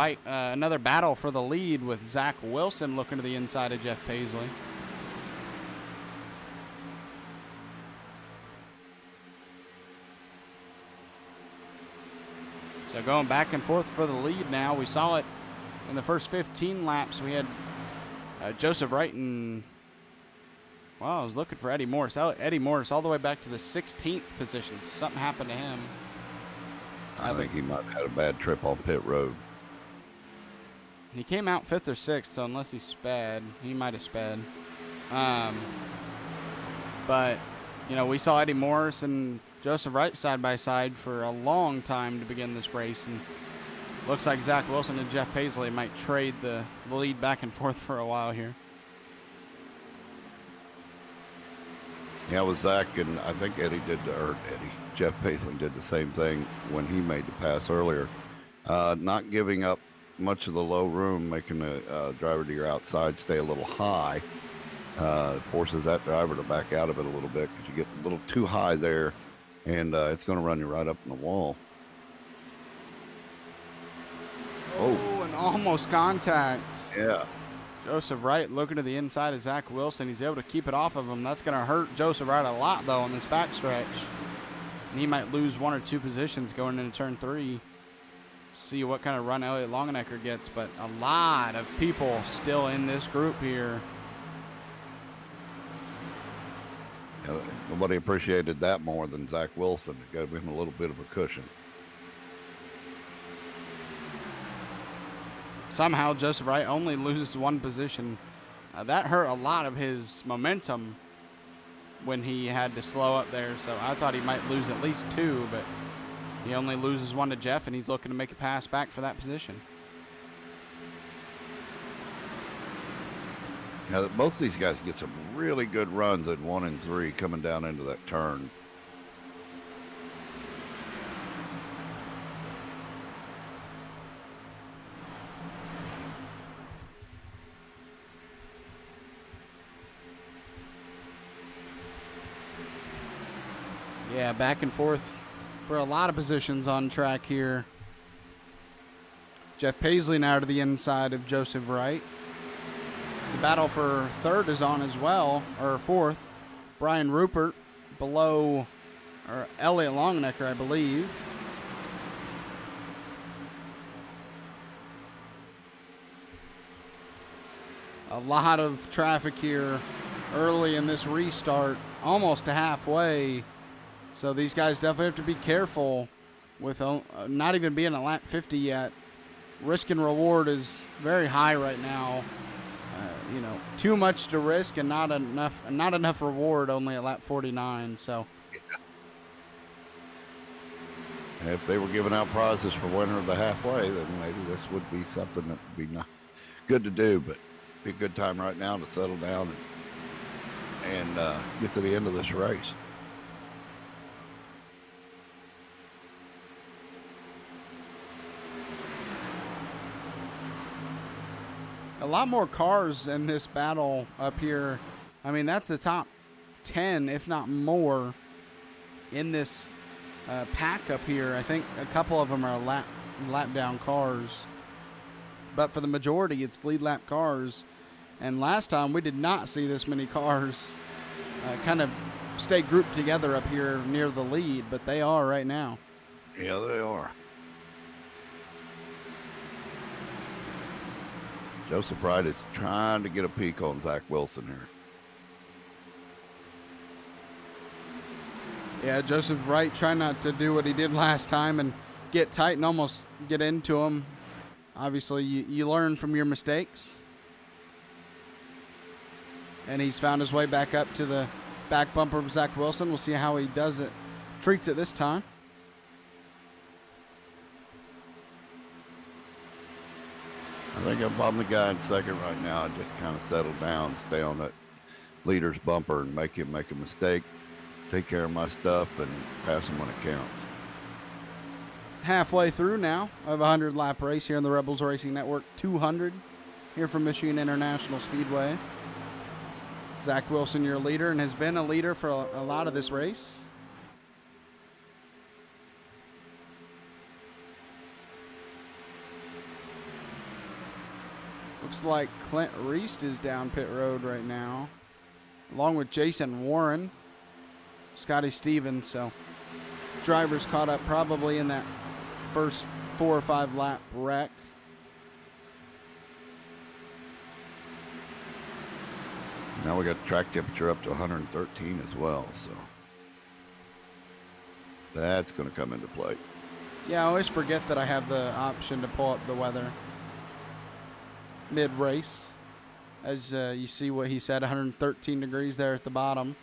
[SPEAKER 1] battle for the lead with Zach Wilson looking to the inside of Jeff Paisley. So going back and forth for the lead now. We saw it in the first 15 laps. We had Joseph Wright and, well, I was looking for Eddie Morris. Eddie Morris all the way back to the 16th position. So something happened to him.
[SPEAKER 2] I think he might have had a bad trip on pit road.
[SPEAKER 1] He came out 5th or 6th, so unless he sped, he might have sped. But, you know, we saw Eddie Morris and Joseph Wright side by side for a long time to begin this race. And looks like Zach Wilson and Jeff Paisley might trade the lead back and forth for a while here.
[SPEAKER 2] Yeah, with Zach, and I think Jeff Paisley did the same thing when he made the pass earlier. Not giving up much of the low room, making the driver to your outside stay a little high, forces that driver to back out of it a little bit because you get a little too high there, and it's going to run you right up in the wall.
[SPEAKER 1] Oh, and almost contact.
[SPEAKER 2] Yeah.
[SPEAKER 1] Joseph Wright looking to the inside of Zach Wilson. He's able to keep it off of him. That's going to hurt Joseph Wright a lot, though, on this backstretch. And he might lose 1 or 2 positions going into turn 3. See what kind of run Elliott Longenecker gets. But a lot of people still in this group here.
[SPEAKER 2] Yeah, nobody appreciated that more than Zach Wilson. It gave him a little bit of a cushion.
[SPEAKER 1] Somehow Joseph Wright only loses 1 position. That hurt a lot of his momentum when he had to slow up there. So I thought he might lose at least 2, but he only loses 1 to Jeff, and he's looking to make a pass back for that position.
[SPEAKER 2] Yeah, both these guys get some really good runs at 1 and 3 coming down into that turn.
[SPEAKER 1] Yeah, back and forth for a lot of positions on track here. Jeff Paisley now to the inside of Joseph Wright. The battle for 3rd is on as well, or 4th. Brian Rupert below, or Elliott Longenecker, I believe. A lot of traffic here early in this restart, almost to halfway. So these guys definitely have to be careful with not even being at lap 50 yet. Risk and reward is very high right now. you know, too much to risk and not enough reward only at lap 49. So
[SPEAKER 2] if they were giving out prizes for winner of the halfway, then maybe this would be something that would be not good to do, but be a good time right now to settle down and get to the end of this race.
[SPEAKER 1] a lot more cars in this battle up here. I mean, that's the top 10, if not more, in this pack up here. I think a couple of them are lap down cars, but for the majority, it's lead lap cars. And last time, we did not see this many cars kind of stay grouped together up here near the lead, but they are right now.
[SPEAKER 2] Yeah, they are. Joseph Wright is trying to get a peek on Zach Wilson here.
[SPEAKER 1] Yeah, Joseph Wright trying not to do what he did last time and get tight and almost get into him. Obviously, you learn from your mistakes. And he's found his way back up to the back bumper of Zach Wilson. We'll see how he does it, treats it this time.
[SPEAKER 2] I think I'm the guy in second right now. I just kind of settle down, stay on that leader's bumper and make him make a mistake, take care of my stuff, and pass him when it counts.
[SPEAKER 1] Halfway through now of a 100-lap race here in the Rebels Racing Network 200 here from Michigan International Speedway. Zach Wilson, your leader, and has been a leader for a lot of this race. Looks like Clint Reist is down pit road right now, along with Jason Warren, Scotty Stevens. So drivers caught up probably in that first 4 or 5 lap wreck.
[SPEAKER 2] Now we got track temperature up to 113 as well, so that's going to come into play.
[SPEAKER 1] Yeah, I always forget that I have the option to pull up the weather mid-race. As you see what he said, 113 degrees there at the bottom.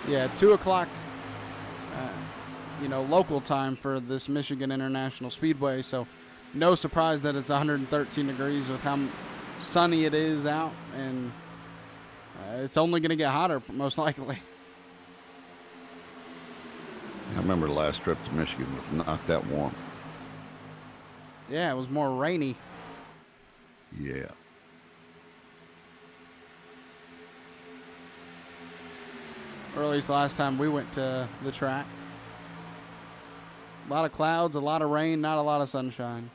[SPEAKER 1] Yeah, 2 o'clock, local time for this Michigan International Speedway. So no surprise that it's 113 degrees with how sunny it is out. And it's only going to get hotter, most likely.
[SPEAKER 2] I remember the last trip to Michigan was not that warm.
[SPEAKER 1] Yeah, it was more rainy.
[SPEAKER 2] Yeah.
[SPEAKER 1] Or at least the last time we went to the track. A lot of clouds, a lot of rain, not a lot of sunshine.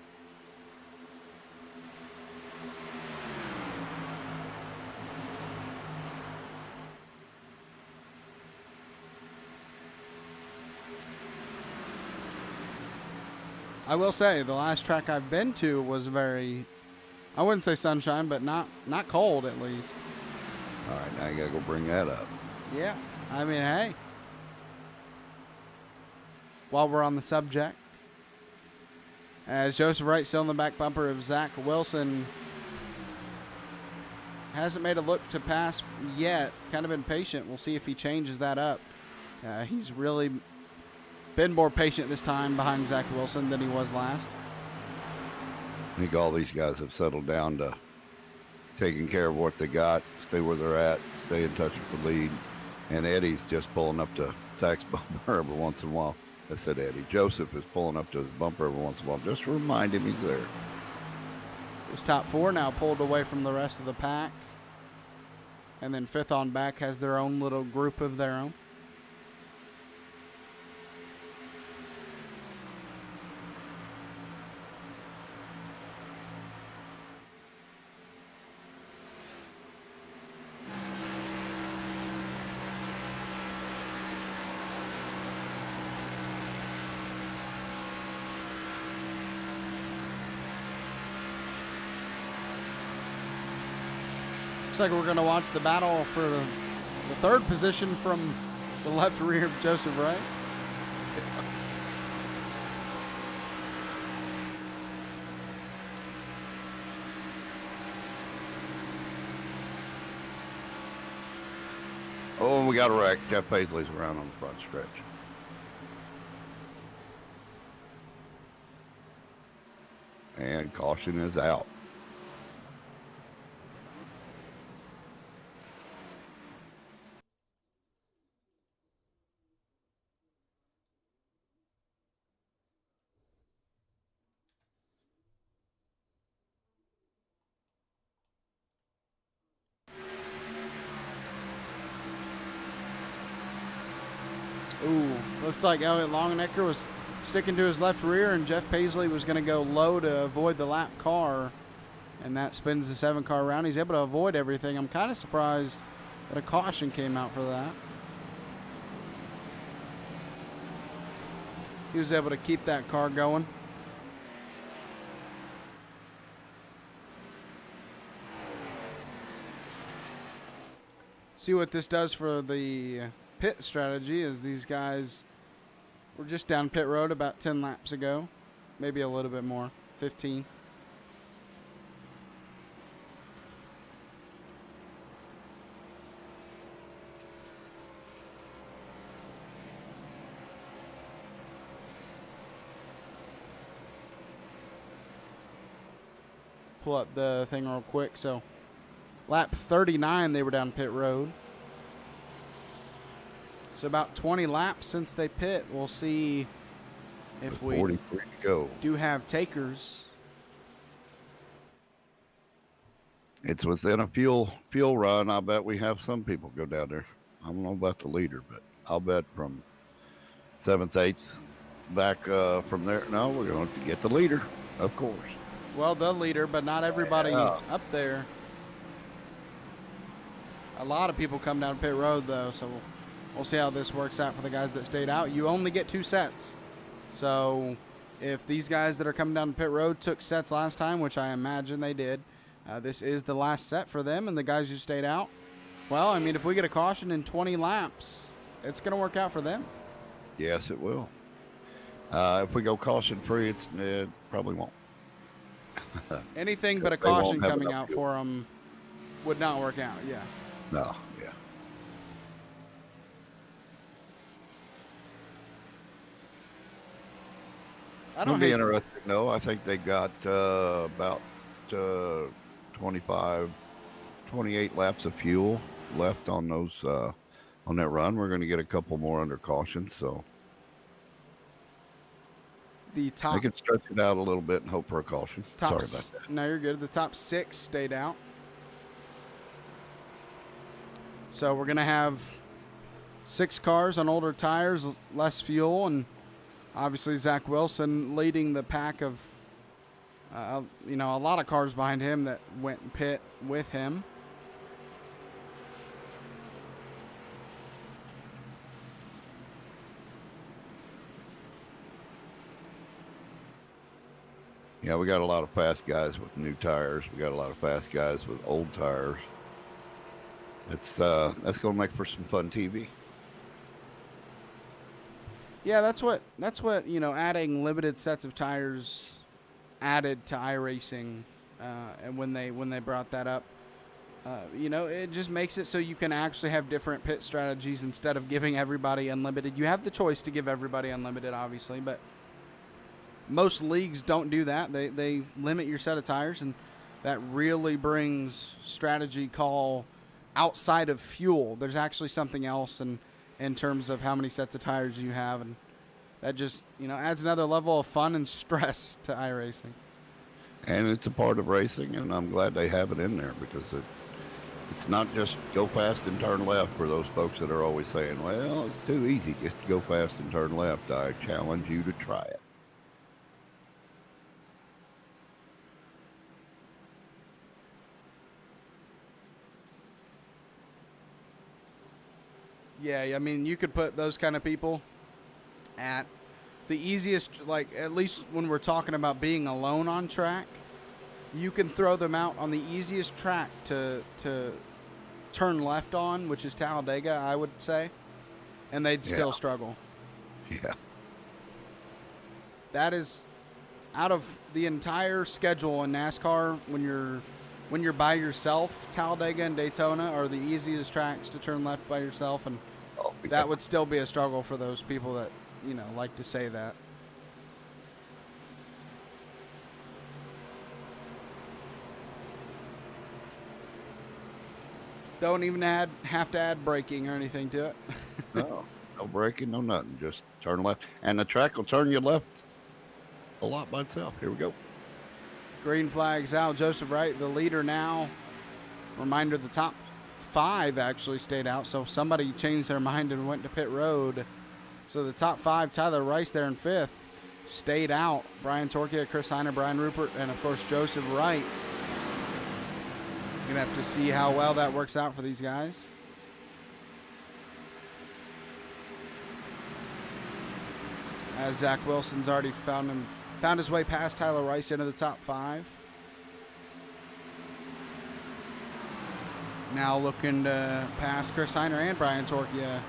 [SPEAKER 1] I will say, the last track I've been to was very, I wouldn't say sunshine, but not cold at least.
[SPEAKER 2] All right, now you got to go bring that up.
[SPEAKER 1] Yeah. I mean, hey, while we're on the subject, as Joseph Wright still in the back bumper of Zach Wilson, hasn't made a look to pass yet, kind of been patient. We'll see if he changes that up. He's really been more patient this time behind Zach Wilson than he was last.
[SPEAKER 2] I think all these guys have settled down to taking care of what they got, stay where they're at, stay in touch with the lead. And Eddie's just pulling up to Zach's bumper every once in a while. I said Eddie. Joseph is pulling up to his bumper every once in a while. Just to remind him he's there.
[SPEAKER 1] This top 4 now pulled away from the rest of the pack. And then 5th on back has their own little group of their own. Looks like we're going to watch the battle for The third position from the left rear of Joseph Wright.
[SPEAKER 2] Oh, and we got a wreck. Jeff Paisley's around on the front stretch. And caution is out.
[SPEAKER 1] Ooh, looked like Elliot Longenecker was sticking to his left rear, and Jeff Paisley was going to go low to avoid the lap car, and that spins the 7-car around. He's able to avoid everything. I'm kind of surprised that a caution came out for that. He was able to keep that car going. See what this does for the pit strategy is these guys were just down pit road about 10 laps ago, maybe a little bit more, 15. Pull up the thing real quick. So lap 39 they were down pit road. So about 20 laps since they pit. We'll see if we
[SPEAKER 2] 43 to go.
[SPEAKER 1] Do have takers.
[SPEAKER 2] It's within a fuel run. I bet we have some people go down there. I don't know about the leader, but I'll bet from 7th, 8th back from there. No, we're going to get the leader, of course.
[SPEAKER 1] Well, the leader, but not everybody up there. A lot of people come down pit road, though, so we'll see how this works out for the guys that stayed out. You only get 2 sets. So if these guys that are coming down pit road took sets last time, which I imagine they did, this is the last set for them. And the guys who stayed out, well, I mean, if we get a caution in 20 laps, it's going to work out for them.
[SPEAKER 2] Yes, it will. If we go caution-free, it probably won't.
[SPEAKER 1] Anything but a caution coming out for them would not work out, yeah.
[SPEAKER 2] No, yeah. It'll be interesting, though. I think they got about 28 laps of fuel left on those on that run. We're going to get a couple more under caution, so
[SPEAKER 1] the top.
[SPEAKER 2] I can stretch it out a little bit and hope for a caution. Sorry about that.
[SPEAKER 1] No, you're good. The top 6 stayed out. So we're going to have 6 cars on older tires, less fuel, and obviously Zach Wilson leading the pack of, a lot of cars behind him that went and pit with him.
[SPEAKER 2] Yeah, we got a lot of fast guys with new tires. We got a lot of fast guys with old tires. That's going to make for some fun TV.
[SPEAKER 1] Yeah, that's what adding limited sets of tires added to iRacing, and when they brought that up, it just makes it so you can actually have different pit strategies instead of giving everybody unlimited. You have the choice to give everybody unlimited, obviously, but most leagues don't do that. They limit your set of tires, and that really brings strategy call outside of fuel. There's actually something else in terms of how many sets of tires you have, and that just adds another level of fun and stress to iRacing.
[SPEAKER 2] And it's a part of racing, and I'm glad they have it in there because it's not just go fast and turn left for those folks that are always saying, well, it's too easy just to go fast and turn left. I challenge you to try it.
[SPEAKER 1] Yeah, I mean, you could put those kind of people at the easiest, like at least when we're talking about being alone on track, you can throw them out on the easiest track to turn left on, which is Talladega, I would say, and they'd still
[SPEAKER 2] Yeah.
[SPEAKER 1] struggle.
[SPEAKER 2] Yeah.
[SPEAKER 1] That is, out of the entire schedule in NASCAR, when you're by yourself, Talladega and Daytona are the easiest tracks to turn left by yourself, and
[SPEAKER 2] Oh, yeah.
[SPEAKER 1] that would still be a struggle for those people that, like to say that. Don't even have to add braking or anything to it.
[SPEAKER 2] No braking, no nothing. Just turn left. And the track will turn you left a lot by itself. Here we go.
[SPEAKER 1] Green flags out. Joseph Wright, the leader now. Reminder, the top 5 actually stayed out, so somebody changed their mind and went to pit road. So the top 5, Tyler Rice there in 5th, stayed out. Brian Torquia, Chris Heiner, Brian Rupert, and of course Joseph Wright. Gonna have to see how well that works out for these guys. As Zach Wilson's already found his way past Tyler Rice into the top 5. Now looking to pass Chris Heiner and Brian Torquia.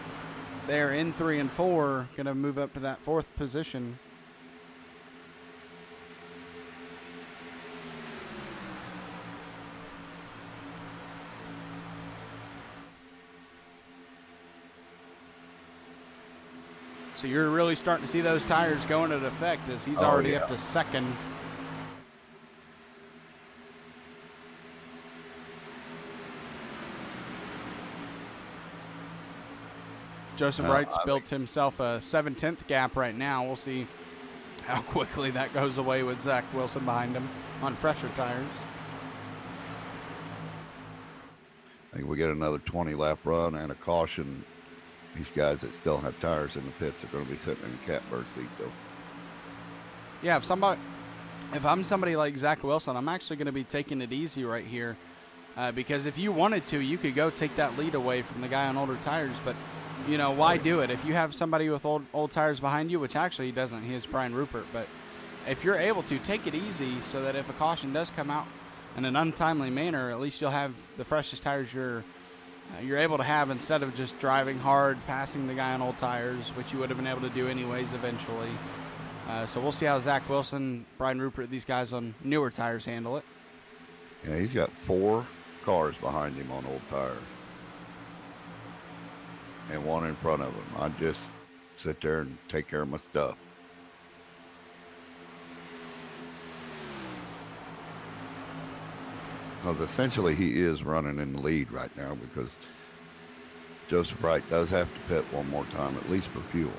[SPEAKER 1] They're in 3 and 4, gonna move up to that 4th position. So you're really starting to see those tires go into effect as he's already up to 2nd. Joseph Wright's built himself a 7/10 gap right now. We'll see how quickly that goes away with Zach Wilson behind him on fresher tires.
[SPEAKER 2] I think we get another 20-lap run and a caution. These guys that still have tires in the pits are going to be sitting in the catbird seat, though.
[SPEAKER 1] Yeah, if I'm somebody like Zach Wilson, I'm actually going to be taking it easy right here, because if you wanted to, you could go take that lead away from the guy on older tires. But why do it? If you have somebody with old tires behind you, which actually he doesn't, he has Brian Rupert. But if you're able to, take it easy so that if a caution does come out in an untimely manner, at least you'll have the freshest tires you're able to have, instead of just driving hard, passing the guy on old tires, which you would have been able to do anyways eventually. So we'll see how Zach Wilson, Brian Rupert, these guys on newer tires handle it.
[SPEAKER 2] Yeah, he's got 4 cars behind him on old tires. And 1 in front of him. I just sit there and take care of my stuff. Because essentially he is running in the lead right now, because Joseph Wright does have to pit one more time, at least for fuel.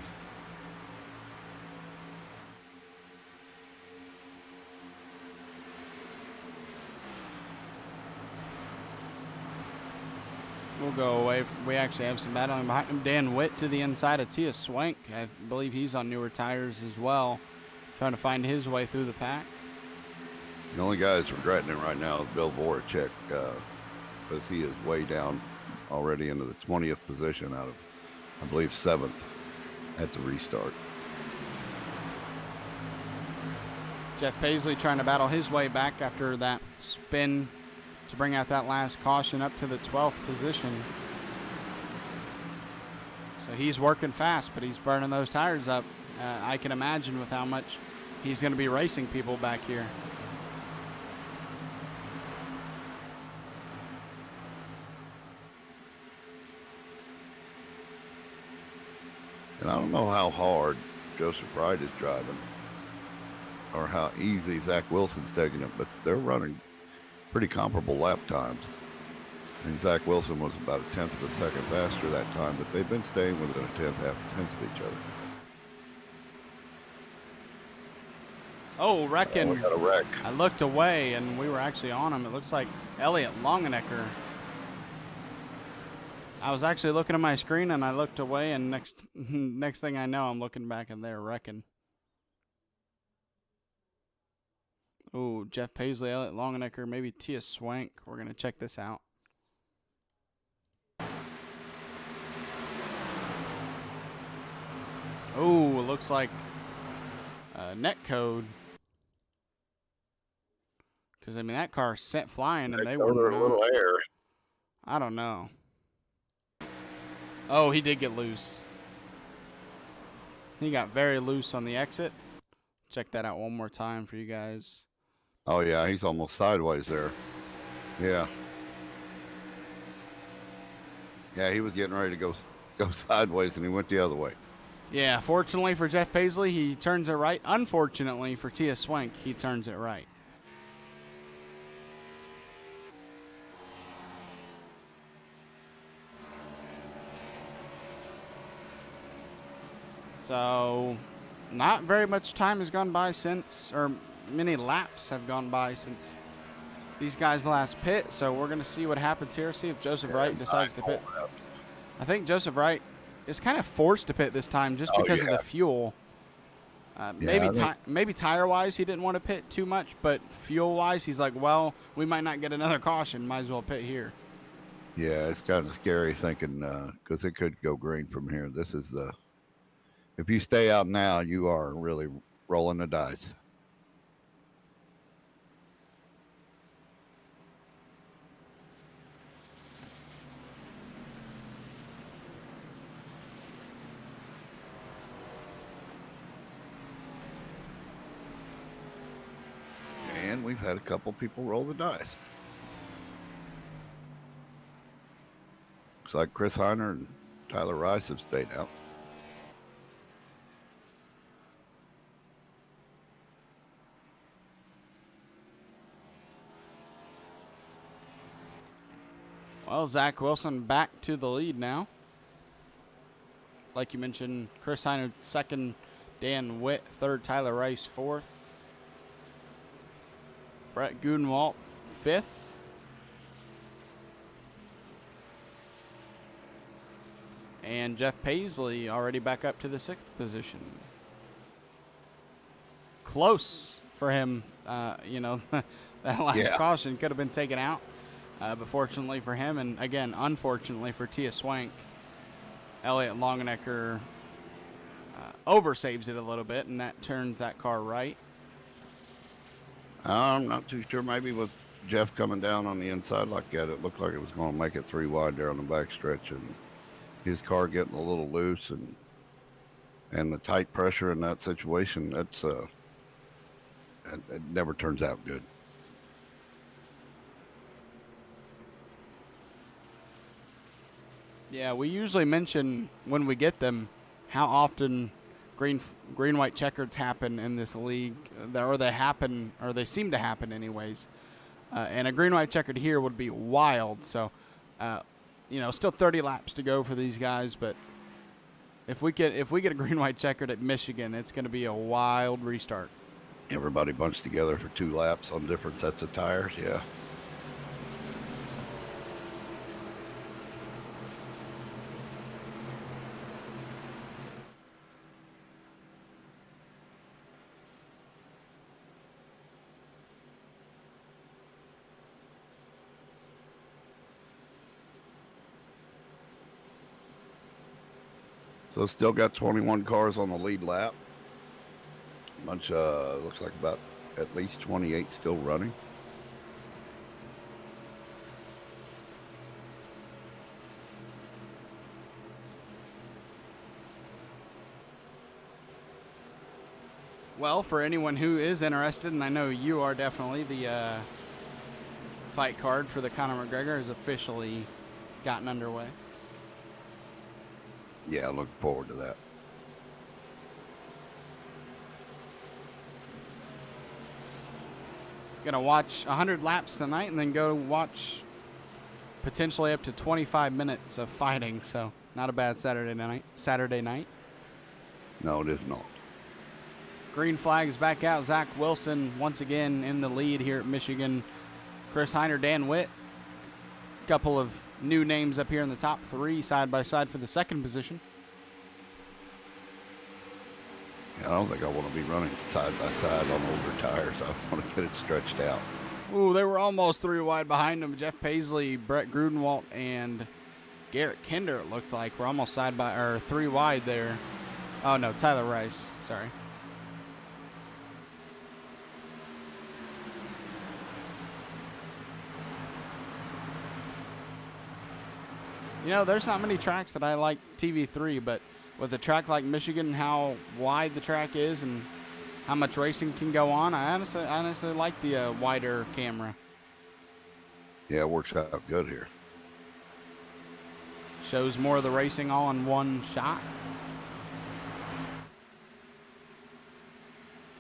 [SPEAKER 1] We'll go away. We actually have some battling behind him. Dan Witt to the inside of Tia Swank. I believe he's on newer tires as well, trying to find his way through the pack.
[SPEAKER 2] The only guy that's regretting it right now is Bill Voracek, because he is way down already into the 20th position out of, I believe, 7th at the restart.
[SPEAKER 1] Jeff Paisley trying to battle his way back after that spin to bring out that last caution up to the 12th position. So he's working fast, but he's burning those tires up. I can imagine with how much he's going to be racing people back here.
[SPEAKER 2] And I don't know how hard Joseph Wright is driving or how easy Zach Wilson's taking it, but they're running pretty comparable lap times. I mean, Zach Wilson was about a 1/10 of a second faster that time, but they've been staying within a 1/10, half a 1/10 of each other.
[SPEAKER 1] Oh, wrecking.
[SPEAKER 2] We got a wreck.
[SPEAKER 1] I looked away, and we were actually on him. It looks like Elliott Longenecker. I was actually looking at my screen, and I looked away, and next thing I know, I'm looking back, and they're wrecking. Oh, Jeff Paisley, Elliott Longenecker, maybe Tia Swank. We're going to check this out. Oh, it looks like net code. Because, I mean, that car sent flying, and they were
[SPEAKER 2] a little air.
[SPEAKER 1] I don't know. Oh, he did get loose. He got very loose on the exit. Check that out one more time for you guys.
[SPEAKER 2] Oh, yeah, he's almost sideways there. Yeah. Yeah, he was getting ready to go sideways, and he went the other way.
[SPEAKER 1] Yeah, fortunately for Jeff Paisley, he turns it right. Unfortunately for Tia Swank, he turns it right. So, not very much time has gone by since, or many laps have gone by since these guys last pit. So we're going to see what happens here. See if Joseph Wright decides to pit. I think Joseph Wright is kind of forced to pit this time just because of the fuel. Maybe tire-wise he didn't want to pit too much, but fuel-wise he's like, well, we might not get another caution. Might as well pit here.
[SPEAKER 2] Yeah, it's kind of scary thinking because it could go green from here. This is if you stay out now, you are really rolling the dice. And we've had a couple people roll the dice. Looks like Chris Heiner and Tyler Rice have stayed out.
[SPEAKER 1] Well, Zach Wilson back to the lead now. Like you mentioned, Chris Heiner second, Dan Witt third, Tyler Rice fourth, Brett Gudenwalt fifth, and Jeff Paisley already back up to the sixth position. Close for him, that last caution could have been taken out. But fortunately for him, and again, unfortunately for Tia Swank, Elliott Longenecker oversaves it a little bit, and that turns that car right.
[SPEAKER 2] I'm not too sure. Maybe with Jeff coming down on the inside like that, it looked like it was going to make it 3 wide there on the back stretch, and his car getting a little loose, and the tight pressure in that situation, that's it never turns out good.
[SPEAKER 1] Yeah, we usually mention when we get them how often green-white checkers happen in this league, or they seem to happen anyways. And a green-white checkered here would be wild. So, still 30 laps to go for these guys, but if we get a green-white checkered at Michigan, it's going to be a wild restart.
[SPEAKER 2] Everybody bunched together for 2 laps on different sets of tires. Yeah. So still got 21 cars on the lead lap. Bunch looks like about at least 28 still running.
[SPEAKER 1] Well, for anyone who is interested, and I know you are definitely, the fight card for the Conor McGregor has officially gotten underway.
[SPEAKER 2] Yeah, looking forward to that.
[SPEAKER 1] Gonna watch 100 laps tonight and then go watch potentially up to 25 minutes of fighting. So not a bad Saturday night.
[SPEAKER 2] No, it is not.
[SPEAKER 1] Green flag is back out. Zach Wilson once again in the lead here at Michigan. Chris Heiner, Dan Witt. Couple of new names up here in the top 3 side by side for the second position.
[SPEAKER 2] Yeah, I don't think I want to be running side by side on older tires. I want to get it stretched out.
[SPEAKER 1] Ooh, they were almost 3 wide behind them. Jeff Paisley, Brett Grudenwalt, and Garrett Kinder, it looked like, were almost 3 wide there. Oh, no, Tyler Rice. Sorry. You know, there's not many tracks that I like TV3, but with a track like Michigan, how wide the track is and how much racing can go on, I honestly like the wider camera.
[SPEAKER 2] Yeah, it works out good here.
[SPEAKER 1] Shows more of the racing all in one shot.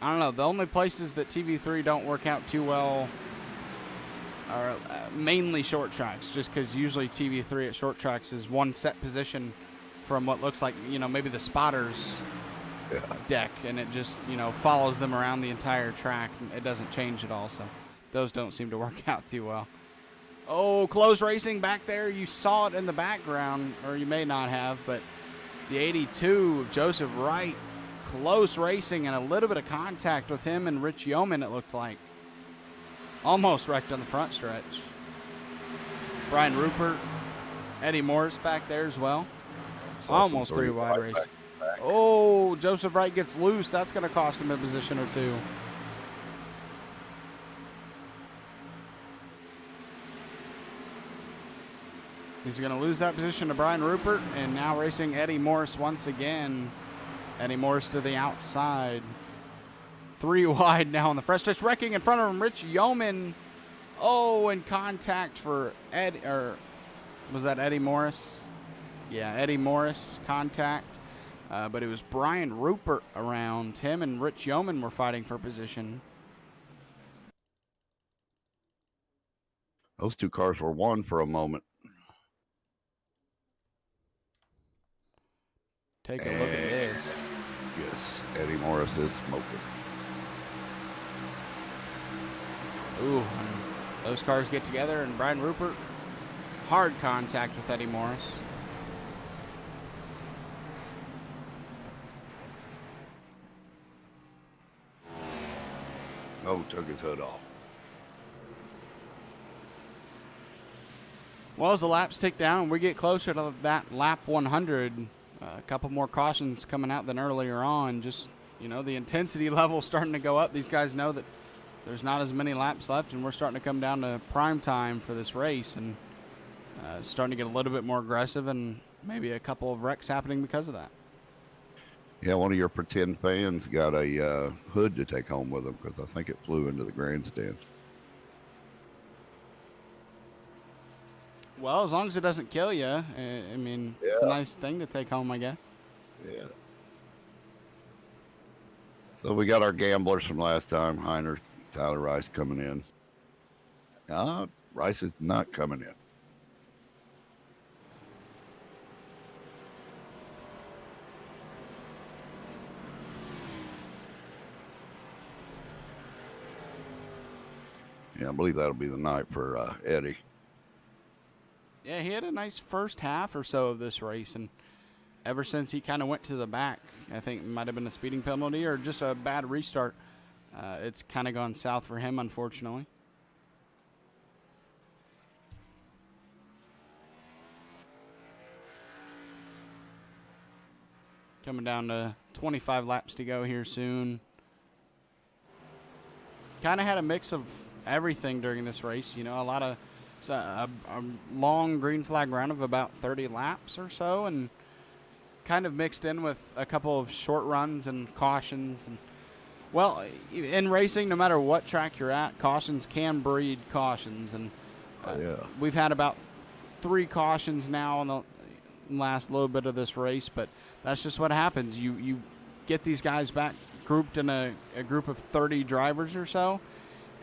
[SPEAKER 1] I don't know. The only places that TV3 don't work out too well are mainly short tracks, just because usually TV3 at short tracks is one set position from what looks like, you know, maybe the spotters deck, and it just, you know, follows them around the entire track. It doesn't change at all, so those don't seem to work out too well. Oh, close racing back there. You saw it in the background, or you may not have, but the 82 of Joseph Wright, close racing and a little bit of contact with him and Rich Yeoman, it looked like. Almost wrecked on the front stretch. Brian Rupert, Eddie Morris back there as well. Almost three wide race. Oh, Joseph Wright gets loose. That's going to cost him a position or two. He's going to lose that position to Brian Rupert, and now racing Eddie Morris once again. Eddie Morris to the outside. 3 wide now on the front stretch. Wrecking in front of him, Rich Yeoman. Oh, in contact for Ed, or was that Eddie Morris? Yeah, Eddie Morris, contact. But it was Brian Rupert around. Him and Rich Yeoman were fighting for position.
[SPEAKER 2] Those two cars were one for a moment.
[SPEAKER 1] Take a look at this.
[SPEAKER 2] Yes, Eddie Morris is smoking.
[SPEAKER 1] Ooh, those cars get together, and Brian Rupert, hard contact with Eddie Morris.
[SPEAKER 2] Oh, took his hood off.
[SPEAKER 1] Well, as the laps tick down, we get closer to that lap 100. A couple more cautions coming out than earlier on. Just, you know, the intensity level starting to go up. These guys know that there's not as many laps left, and we're starting to come down to prime time for this race, and starting to get a little bit more aggressive, and maybe a couple of wrecks happening because of that.
[SPEAKER 2] Yeah, one of your pretend fans got a hood to take home with him because I think it flew into the grandstand.
[SPEAKER 1] Well, as long as it doesn't kill you, I mean, it's a nice thing to take home, I guess.
[SPEAKER 2] Yeah. So we got our gamblers from last time, Heiner, Tyler Rice coming in. Rice is not coming in. Yeah, I believe that'll be the night for Eddie.
[SPEAKER 1] Yeah, he had a nice first half or so of this race, and ever since he kind of went to the back, I think it might have been a speeding penalty or just a bad restart, it's kind of gone south for him, unfortunately. Coming down to 25 laps to go here soon. Kind of had a mix of everything during this race, you know, a lot of a long green flag run of about 30 laps or so, and kind of mixed in with a couple of short runs and cautions. And well, in racing, no matter what track you're at, cautions can breed cautions, and we've had about 3 cautions now in the last little bit of this race, but that's just what happens. You get these guys back grouped in a group of 30 drivers or so,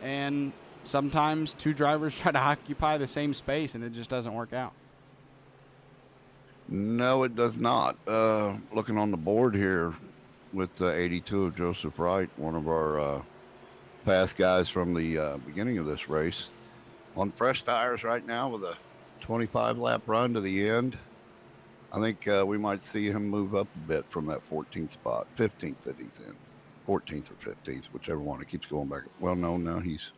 [SPEAKER 1] and sometimes 2 drivers try to occupy the same space, and it just doesn't work out.
[SPEAKER 2] No, it does not. Looking on the board here with the 82 of Joseph Wright, one of our fast guys from the beginning of this race, on fresh tires right now with a 25-lap run to the end. I think we might see him move up a bit from that 14th spot, 15th that he's in, 14th or 15th, whichever one. It keeps going back. Well, no, he's...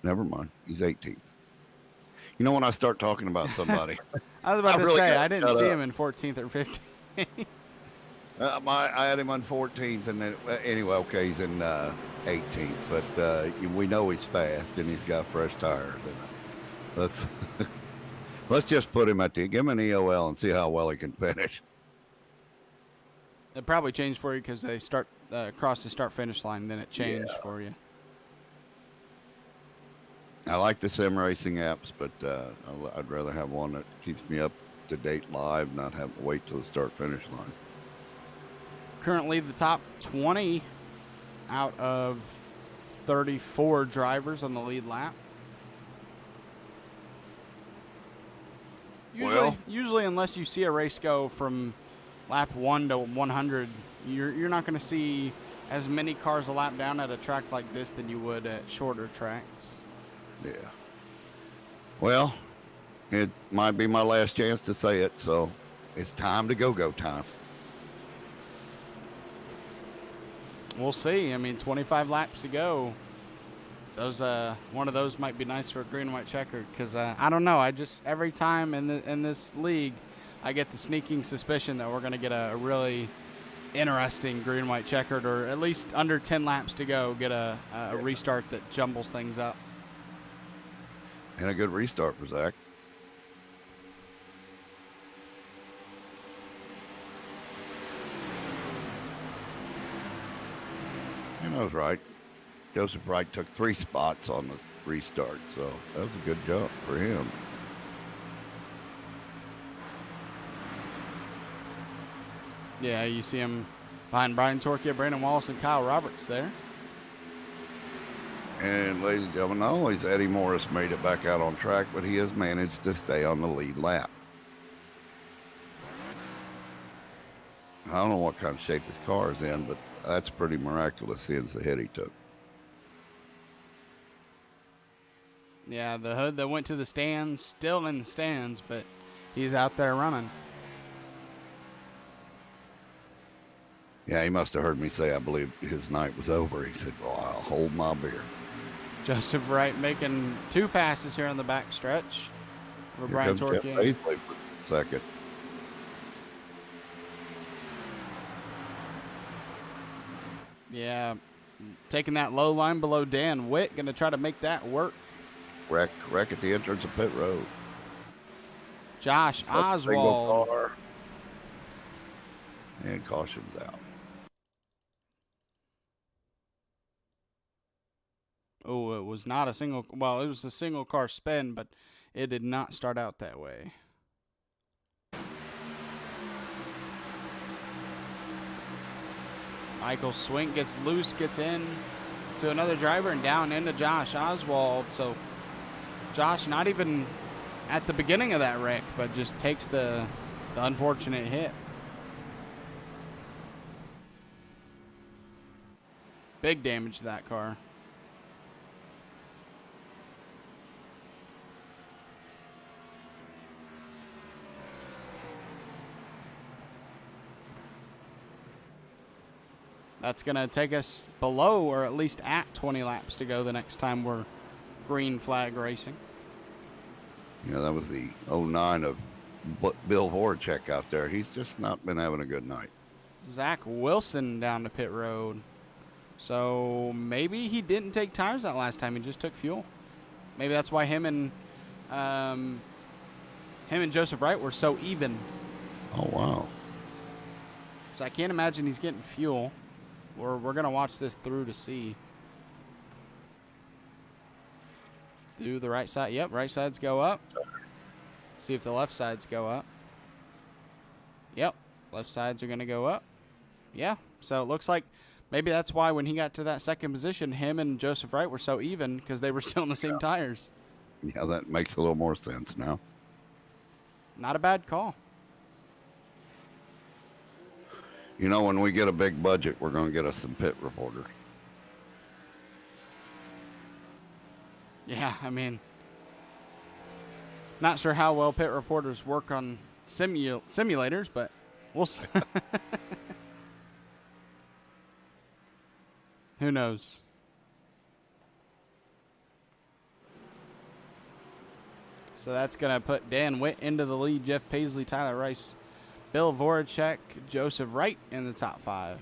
[SPEAKER 2] Never mind. He's 18th. You know, when I start talking about somebody,
[SPEAKER 1] I was about to say, I didn't see him in 14th or 15th.
[SPEAKER 2] I had him on 14th, and then anyway, okay, he's in 18th. But we know he's fast, and he's got fresh tires. And that's Let's just put him give him an EOL and see how well he can finish.
[SPEAKER 1] It probably changed for you because they start cross the start-finish line, then it changed for you.
[SPEAKER 2] I like the sim racing apps, but I'd rather have one that keeps me up to date live, not have to wait till the start-finish line.
[SPEAKER 1] Currently, the top 20 out of 34 drivers on the lead lap. Usually, unless you see a race go from lap 1 to 100, you're not going to see as many cars a lap down at a track like this than you would at shorter tracks.
[SPEAKER 2] Yeah. Well, it might be my last chance to say it, so it's time to go time.
[SPEAKER 1] We'll see. I mean, 25 laps to go. Those one of those might be nice for a green and white checker because I don't know. I just every time in this league, I get the sneaking suspicion that we're going to get a really interesting green and white checkered, or at least under 10 laps to go, get a restart that jumbles things up.
[SPEAKER 2] And a good restart for Zach. You know, right. Joseph Wright took 3 spots on the restart, so that was a good jump for him.
[SPEAKER 1] Yeah, you see him behind Brian Torquia, Brandon Wallace, and Kyle Roberts there.
[SPEAKER 2] And ladies and gentlemen, not only has Eddie Morris made it back out on track, but he has managed to stay on the lead lap. I don't know what kind of shape his car is in, but that's pretty miraculous seeing the hit he took.
[SPEAKER 1] Yeah, the hood that went to the stands, still in the stands, but he's out there running.
[SPEAKER 2] Yeah, he must have heard me say I believe his night was over. He said, well, I'll hold my beer.
[SPEAKER 1] Joseph Wright making 2 passes here on the back stretch. For Brian Torquia.
[SPEAKER 2] Second.
[SPEAKER 1] Yeah, taking that low line below Dan Witt, going to try to make that work.
[SPEAKER 2] Wreck at the entrance of pit road.
[SPEAKER 1] Josh Oswald.
[SPEAKER 2] And caution's out.
[SPEAKER 1] Oh, it was not a single. Well, it was a single car spin, but it did not start out that way. Michael Swink gets loose, gets in to another driver and down into Josh Oswald. So Josh not even at the beginning of that wreck, but just takes the unfortunate hit. Big damage to that car. That's going to take us below or at least at 20 laps to go the next time we're green flag racing.
[SPEAKER 2] Yeah, that was the 09 of Bill Voracek out there. He's just not been having a good night.
[SPEAKER 1] Zach Wilson down to pit road. So maybe he didn't take tires that last time. He just took fuel. Maybe that's why him and Joseph Wright were so even.
[SPEAKER 2] Oh, wow.
[SPEAKER 1] So I can't imagine he's getting fuel. We're going to watch this through to see. Do the right side. Yep, right sides go up. See if the left sides go up. Yep, left sides are going to go up. Yeah, so it looks like maybe that's why when he got to that second position, him and Joseph Wright were so even because they were still in the same tires.
[SPEAKER 2] Yeah, that makes a little more sense now.
[SPEAKER 1] Not a bad call.
[SPEAKER 2] You know, when we get a big budget, we're going to get us some pit reporter.
[SPEAKER 1] Yeah, I mean, not sure how well pit reporters work on simulators, but we'll see. Who knows? So that's going to put Dan Witt into the lead, Jeff Paisley, Tyler Rice, Bill Voracek, Joseph Wright in the top 5.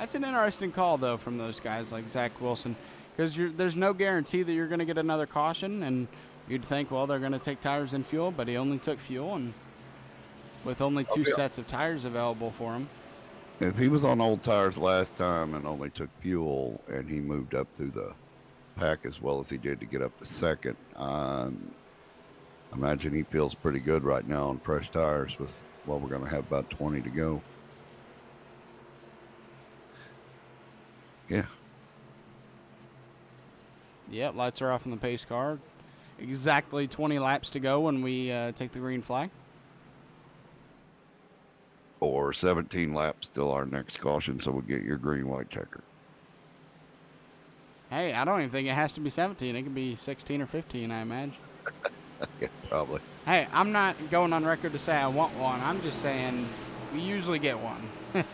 [SPEAKER 1] That's an interesting call, though, from those guys like Zach Wilson, because there's no guarantee that you're going to get another caution, and you'd think, well, they're going to take tires and fuel, but he only took fuel, and with only two sets of tires available for him.
[SPEAKER 2] If he was on old tires last time and only took fuel, and he moved up through the pack as well as he did to get up to second, I imagine he feels pretty good right now on fresh tires with, well, we're going to have about 20 to go. Yeah.
[SPEAKER 1] Yep, lights are off on the pace car. Exactly 20 laps to go when we take the green flag.
[SPEAKER 2] Or 17 laps till our next caution, so we'll get your green white checker.
[SPEAKER 1] Hey, I don't even think it has to be 17. It could be 16 or 15, I imagine.
[SPEAKER 2] Yeah, probably.
[SPEAKER 1] Hey, I'm not going on record to say I want one. I'm just saying we usually get one.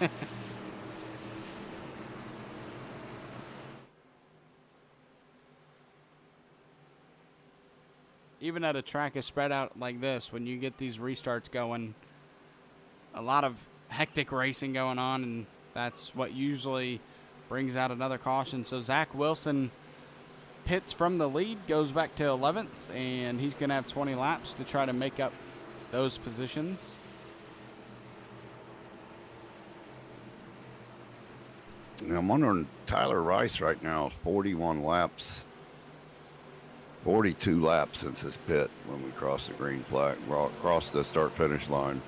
[SPEAKER 1] Even at a track is spread out like this, when you get these restarts going, a lot of hectic racing going on, and that's what usually brings out another caution. So Zach Wilson pits from the lead, goes back to 11th, and he's going to have 20 laps to try to make up those positions.
[SPEAKER 2] I'm wondering, Tyler Rice right now is 41 laps. 42 laps since his pit when we crossed the green flag, crossed the start-finish line.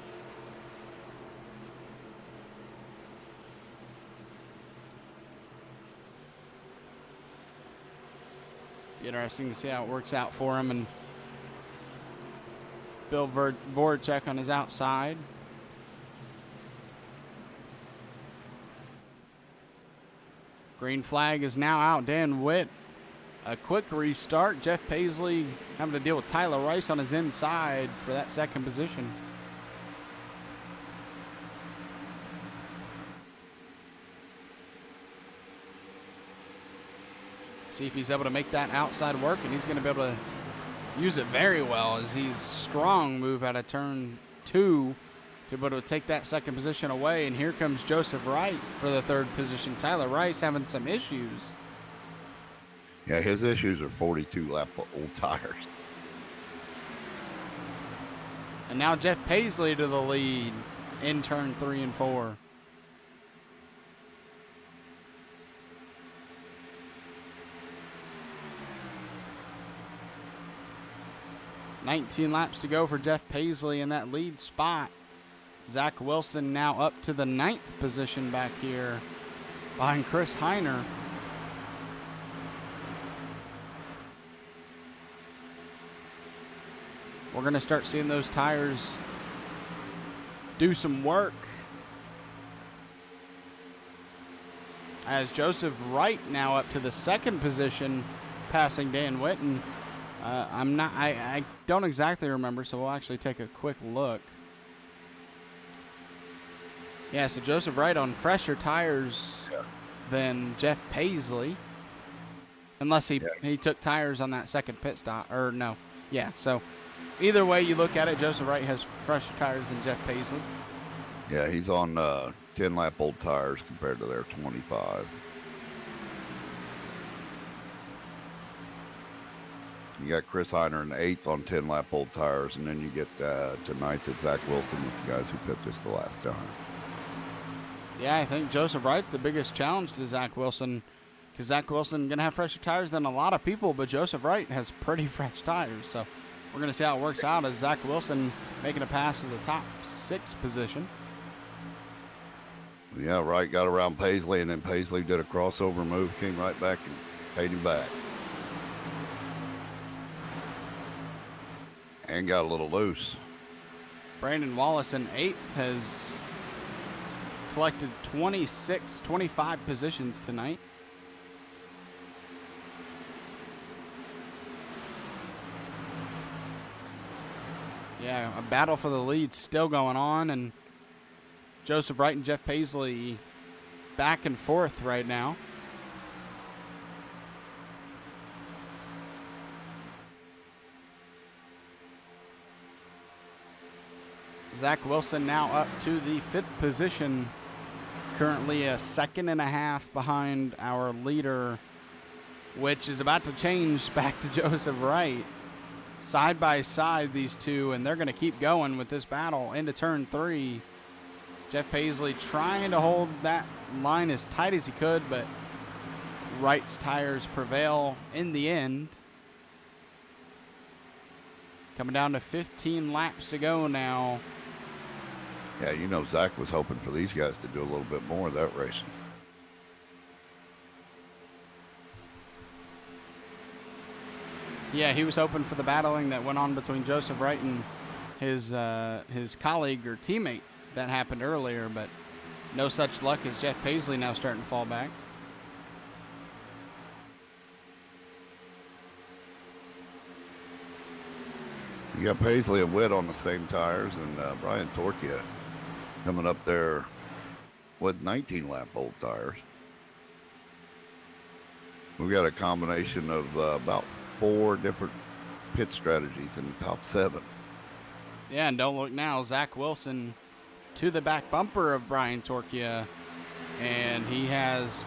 [SPEAKER 1] Be interesting to see how it works out for him. And Bill Voracek on his outside. Green flag is now out. Dan Witt. A quick restart. Jeff Paisley having to deal with Tyler Rice on his inside for that second position. See if he's able to make that outside work, and he's going to be able to use it very well as he's strong move out of turn 2 to be able to take that second position away. And here comes Joseph Wright for the third position. Tyler Rice having some issues.
[SPEAKER 2] Yeah, his issues are 42 lap old tires.
[SPEAKER 1] And now Jeff Paisley to the lead in turn 3 and 4. $19 laps to go for Jeff Paisley in that lead spot. Zach Wilson now up to the 9th position back here behind Chris Heiner. We're going to start seeing those tires do some work as Joseph Wright now up to the 2nd position, passing Dan Witten. I don't exactly remember, so we'll actually take a quick look. Yeah, so Joseph Wright on fresher tires than Jeff Paisley, unless he took tires on that second pit stop, or no. Yeah, so either way you look at it, Joseph Wright has fresher tires than Jeff Paisley.
[SPEAKER 2] Yeah, he's on 10 lap old tires compared to their 25. You got Chris Heiner in 8th on 10 lap old tires, and then you get to 9th at Zach Wilson with the guys who pit just the last time.
[SPEAKER 1] Yeah, I think Joseph Wright's the biggest challenge to Zach Wilson, because Zach Wilson going to have fresher tires than a lot of people, but Joseph Wright has pretty fresh tires. So we're going to see how it works out as Zach Wilson making a pass to the top 6 position.
[SPEAKER 2] Yeah, Wright got around Paisley, and then Paisley did a crossover move, came right back and paid him back. And got a little loose.
[SPEAKER 1] Brandon Wallace in 8th has collected 25 positions tonight. Yeah, a battle for the lead still going on, and Joseph Wright and Jeff Paisley back and forth right now. Zach Wilson now up to the 5th position currently a 1.5 seconds behind our leader, which is about to change back to Joseph Wright. Side by side, these two, and they're going to keep going with this battle into turn 3. Jeff Paisley trying to hold that line as tight as he could, but Wright's tires prevail in the end. Coming down to 15 laps to go now.
[SPEAKER 2] Yeah, you know, Zach was hoping for these guys to do a little bit more of that racing.
[SPEAKER 1] Yeah, he was hoping for the battling that went on between Joseph Wright and his colleague or teammate that happened earlier, but no such luck as Jeff Paisley now starting to fall back.
[SPEAKER 2] You got Paisley and Witt on the same tires, and Brian Torquia coming up there with 19-lap old tires. We've got a combination of about 4 different pit strategies in the top 7.
[SPEAKER 1] Yeah, and don't look now, Zach Wilson to the back bumper of Brian Torquia, and he has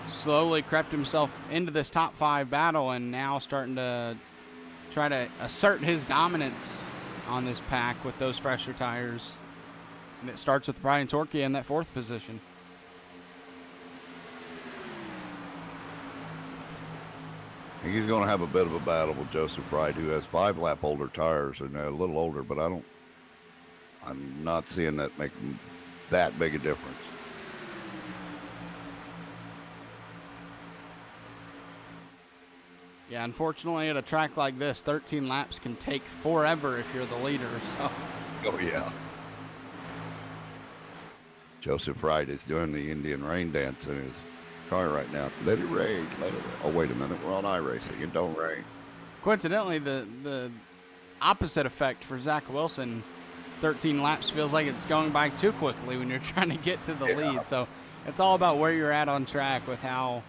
[SPEAKER 1] slowly crept himself into this top 5 battle and now starting to try to assert his dominance on this pack with those fresher tires. And it starts with Brian Torquia in that 4th position.
[SPEAKER 2] He's going to have a bit of a battle with Joseph Wright, who has 5-lap older tires, and a little older, but I'm not seeing that make that big a difference.
[SPEAKER 1] Yeah, unfortunately, at a track like this, 13 laps can take forever if you're the leader. So.
[SPEAKER 2] Oh, yeah. Joseph Wright is doing the Indian rain dance in his car right now. Let it rain, let it rain. Oh, wait a minute. We're on iRacing. It don't rain.
[SPEAKER 1] Coincidentally, the opposite effect for Zach Wilson, 13 laps feels like it's going by too quickly when you're trying to get to the lead. So it's all about where you're at on track with how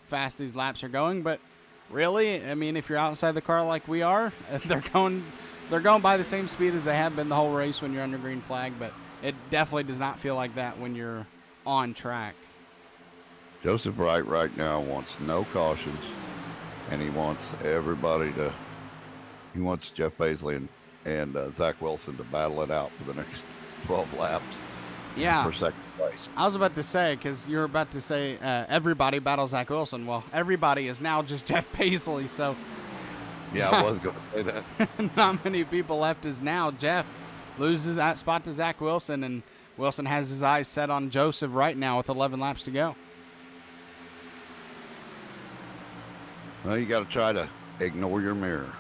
[SPEAKER 1] fast these laps are going. But really, I mean, if you're outside the car like we are, they're going by the same speed as they have been the whole race when you're under green flag. But it definitely does not feel like that when you're on track.
[SPEAKER 2] Joseph Wright right now wants no cautions, and he wants he wants Jeff Paisley and Zach Wilson to battle it out for the next 12 laps.
[SPEAKER 1] Yeah.
[SPEAKER 2] For second place.
[SPEAKER 1] I was about to say, because you were about to say everybody battles Zach Wilson. Well, everybody is now just Jeff Paisley, so.
[SPEAKER 2] Yeah, I was going to say that.
[SPEAKER 1] Not many people left is now. Jeff loses that spot to Zach Wilson, and Wilson has his eyes set on Joseph right now with 11 laps to go.
[SPEAKER 2] Well, you got to try to ignore your mirror.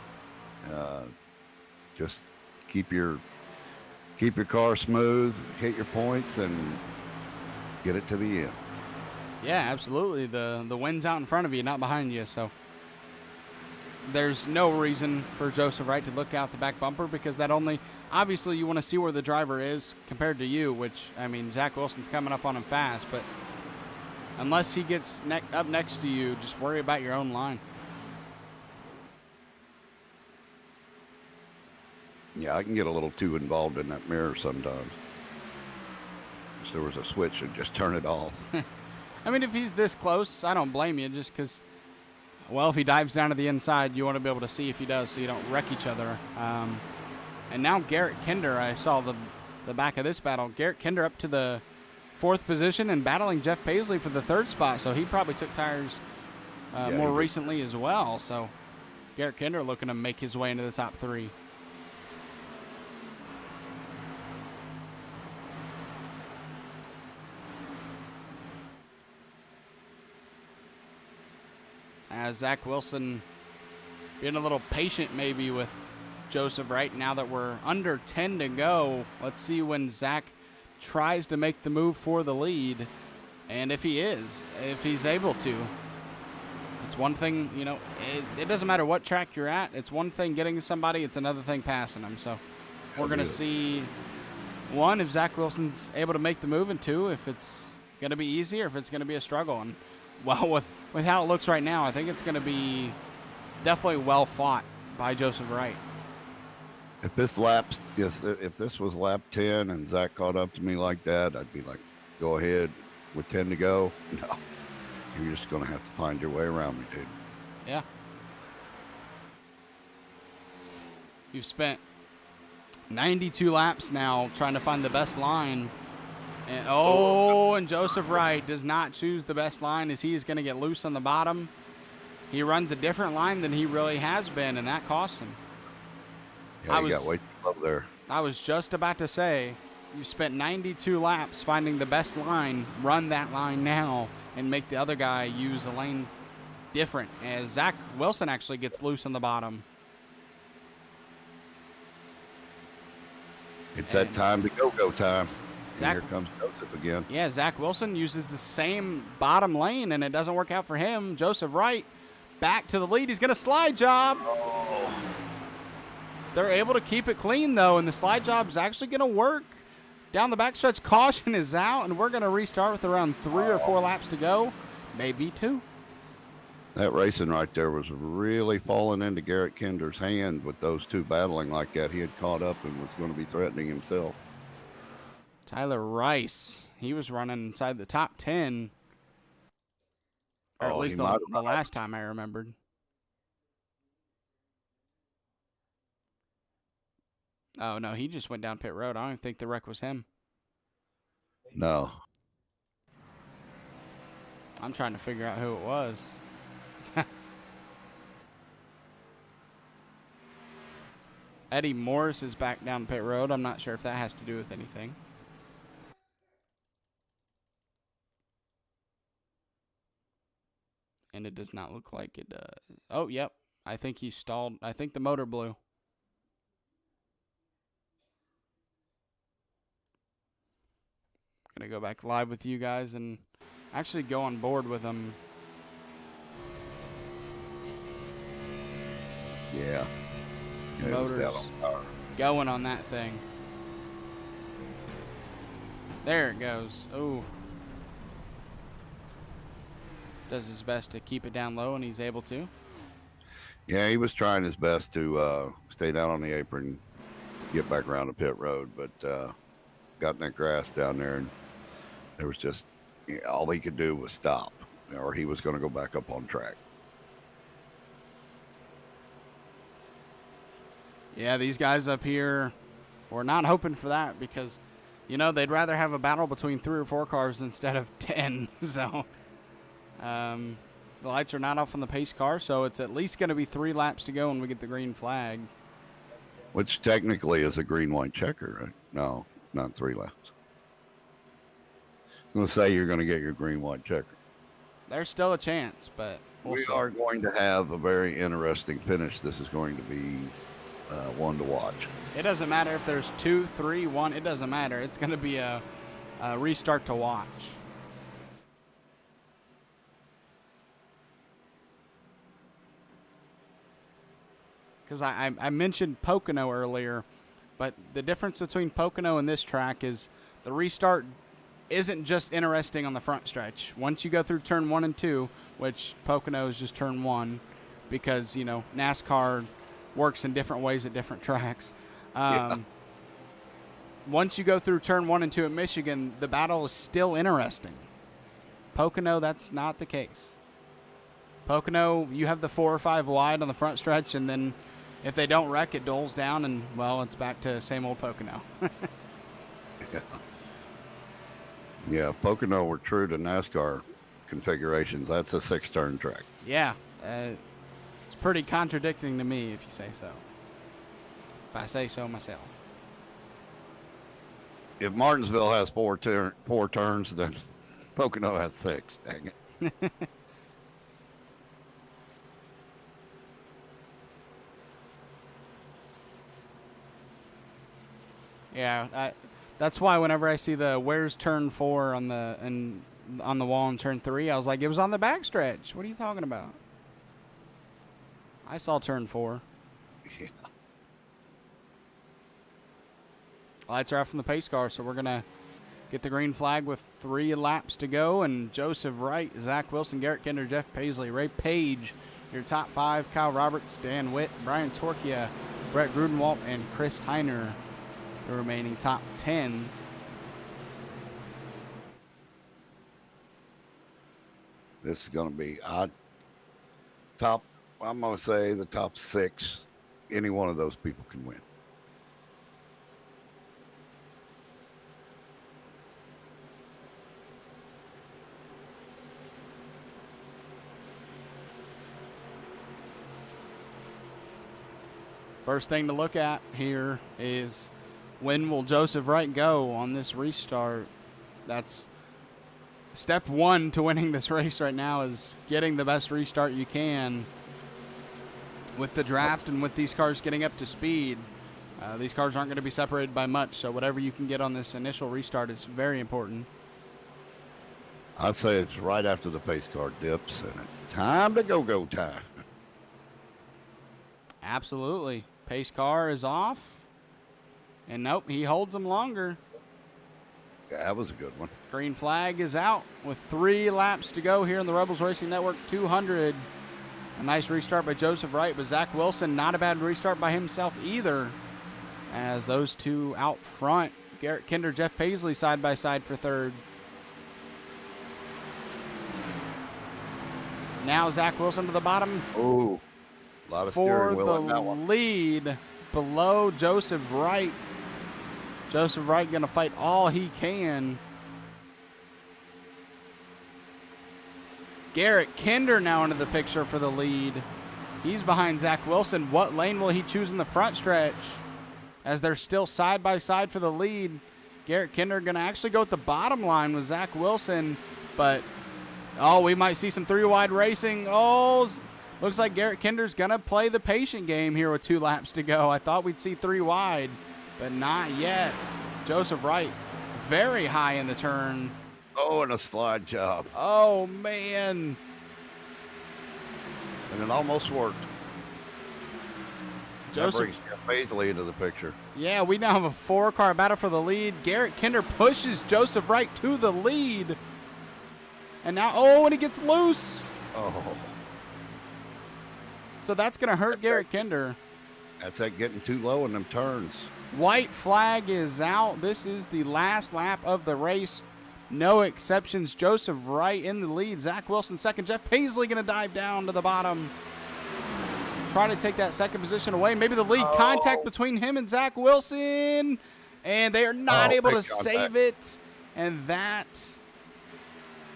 [SPEAKER 2] Just keep your car smooth, hit your points, and get it to the end.
[SPEAKER 1] Yeah, absolutely. The wind's out in front of you, not behind you. So there's no reason for Joseph Wright to look out the back bumper, because that only, obviously you want to see where the driver is compared to you, which, I mean, Zach Wilson's coming up on him fast, but unless he gets up next to you, just worry about your own line.
[SPEAKER 2] Yeah, I can get a little too involved in that mirror sometimes. If there was a switch, I'd just turn it off.
[SPEAKER 1] I mean, if he's this close, I don't blame you, just because, well, if he dives down to the inside, you want to be able to see if he does so you don't wreck each other. And now Garrett Kinder, I saw the back of this battle. Garrett Kinder up to the 4th position and battling Jeff Paisley for the 3rd spot, so he probably took tires more recently as well. So Garrett Kinder looking to make his way into the top 3. As Zach Wilson being a little patient maybe with Joseph Wright now that we're under 10 to go. Let's see when Zach tries to make the move for the lead, and if he's able to. It's one thing, you know, it doesn't matter what track you're at. It's one thing getting to somebody, it's another thing passing them. So we're going to see, 1, if Zach Wilson's able to make the move, and 2, if it's going to be easy or if it's going to be a struggle. And well, with how it looks right now, I think it's going to be definitely well fought by Joseph Wright.
[SPEAKER 2] If this was lap 10 and Zach caught up to me like that, I'd be like, go ahead, with 10 to go, no, you're just going to have to find your way around me, dude.
[SPEAKER 1] Yeah. You've spent 92 laps now trying to find the best line. And Joseph Wright does not choose the best line as he is going to get loose on the bottom. He runs a different line than he really has been, and that costs him.
[SPEAKER 2] Yeah, you got way too low there.
[SPEAKER 1] I was just about to say, you've spent 92 laps finding the best line. Run that line now and make the other guy use a lane different, as Zach Wilson actually gets loose on the bottom.
[SPEAKER 2] It's that time to go time. And here comes Joseph again.
[SPEAKER 1] Yeah, Zach Wilson uses the same bottom lane, and it doesn't work out for him. Joseph Wright back to the lead. He's going to slide job.
[SPEAKER 2] Oh.
[SPEAKER 1] They're able to keep it clean, though, and the slide job is actually going to work. Down the backstretch, caution is out, and we're going to restart with around 3 or 4 laps to go, maybe 2.
[SPEAKER 2] That racing right there was really falling into Garrett Kinder's hand with those two battling like that. He had caught up and was going to be threatening himself.
[SPEAKER 1] Tyler Rice, he was running inside the top 10, or at least the last time I remembered. Oh, no, he just went down pit road. I don't even think the wreck was him.
[SPEAKER 2] No.
[SPEAKER 1] I'm trying to figure out who it was. Eddie Morris is back down pit road. I'm not sure if that has to do with anything. And it does not look like it does. Oh, yep. I think he stalled. I think the motor blew. Gonna go back live with you guys and actually go on board with them.
[SPEAKER 2] Yeah.
[SPEAKER 1] Motors going on that thing. There it goes. Oh. Does his best to keep it down low, and he's able to.
[SPEAKER 2] Yeah, he was trying his best to stay down on the apron, get back around the pit road, but got in that grass down there, and there was just all he could do was stop, or he was going to go back up on track.
[SPEAKER 1] Yeah, these guys up here were not hoping for that because, you know, they'd rather have a battle between 3 or 4 cars instead of 10. So the lights are not off on the pace car, so it's at least going to be 3 laps to go when we get the green flag.
[SPEAKER 2] Which technically is a green-white checker, right? No, not 3 laps. I'm going to say you're going to get your green-white checker.
[SPEAKER 1] There's still a chance, but
[SPEAKER 2] we are going to have a very interesting finish. This is going to be one to watch.
[SPEAKER 1] It doesn't matter if there's 2, 3, 1. It doesn't matter. It's going to be a restart to watch. Because I mentioned Pocono earlier, but the difference between Pocono and this track is the restart isn't just interesting on the front stretch. Once you go through turn 1 and 2, which Pocono is just turn 1, because, you know, NASCAR works in different ways at different tracks. Once you go through turn 1 and 2 at Michigan, the battle is still interesting. Pocono, that's not the case. Pocono, you have the 4 or 5 wide on the front stretch, and then if they don't wreck, it doles down, and, well, it's back to same old Pocono.
[SPEAKER 2] Yeah, Pocono were true to NASCAR configurations. That's a 6-turn track.
[SPEAKER 1] Yeah. It's pretty contradicting to me, if you say so. If I say so myself.
[SPEAKER 2] If Martinsville has 4 turns, then Pocono has 6. Dang it.
[SPEAKER 1] Yeah, that's why whenever I see the where's turn 4 on the wall in turn 3, I was like, it was on the backstretch. What are you talking about? I saw turn 4.
[SPEAKER 2] Yeah.
[SPEAKER 1] Lights are off from the pace car, so we're going to get the green flag with 3 laps to go. And Joseph Wright, Zach Wilson, Garrett Kinder, Jeff Paisley, Ray Page, your top 5, Kyle Roberts, Dan Witt, Brian Torquia, Brett Grudenwalt, and Chris Heiner, the remaining top 10.
[SPEAKER 2] This is going to be top. I'm going to say the top 6. Any one of those people can win.
[SPEAKER 1] First thing to look at here is when will Joseph Wright go on this restart? That's step 1 to winning this race right now, is getting the best restart you can. With the draft and with these cars getting up to speed, these cars aren't going to be separated by much, so whatever you can get on this initial restart is very important.
[SPEAKER 2] I'd say it's right after the pace car dips, and it's time to go time.
[SPEAKER 1] Absolutely. Pace car is off. And nope, he holds them longer.
[SPEAKER 2] Yeah, that was a good one.
[SPEAKER 1] Green flag is out with 3 laps to go here in the Rebels Racing Network 200. A nice restart by Joseph Wright, but Zach Wilson, not a bad restart by himself either. As those two out front, Garrett Kinder, Jeff Paisley side by side for third. Now Zach Wilson to the bottom.
[SPEAKER 2] Oh, a lot of
[SPEAKER 1] for
[SPEAKER 2] steering wheel on that
[SPEAKER 1] the
[SPEAKER 2] one.
[SPEAKER 1] lead below Joseph Wright. Joseph Wright going to fight all he can. Garrett Kinder now into the picture for the lead. He's behind Zach Wilson. What lane will he choose in the front stretch? As they're still side by side for the lead. Garrett Kinder going to actually go at the bottom line with Zach Wilson. But, oh, we might see some 3-wide racing. Oh, looks like Garrett Kinder's going to play the patient game here with 2 laps to go. I thought we'd see 3 wide, but not yet. Joseph Wright very high in the turn.
[SPEAKER 2] Oh, and a slide job.
[SPEAKER 1] Oh, man.
[SPEAKER 2] And it almost worked. That
[SPEAKER 1] Joseph,
[SPEAKER 2] brings Jeff Paisley into the picture.
[SPEAKER 1] yeah, we now have a 4-car battle for the lead. Garrett Kinder pushes Joseph Wright to the lead. And now, oh, and he gets loose.
[SPEAKER 2] Oh,
[SPEAKER 1] So that's going to hurt Garrett Kinder.
[SPEAKER 2] that's that getting too low in them turns.
[SPEAKER 1] White flag is out. This is the last lap of the race. No exceptions. Joseph Wright in the lead. Zach Wilson second. Jeff Paisley going to dive down to the bottom. Try to take that second position away. Maybe the lead contact between him and Zach Wilson. And they are not able to save it. And that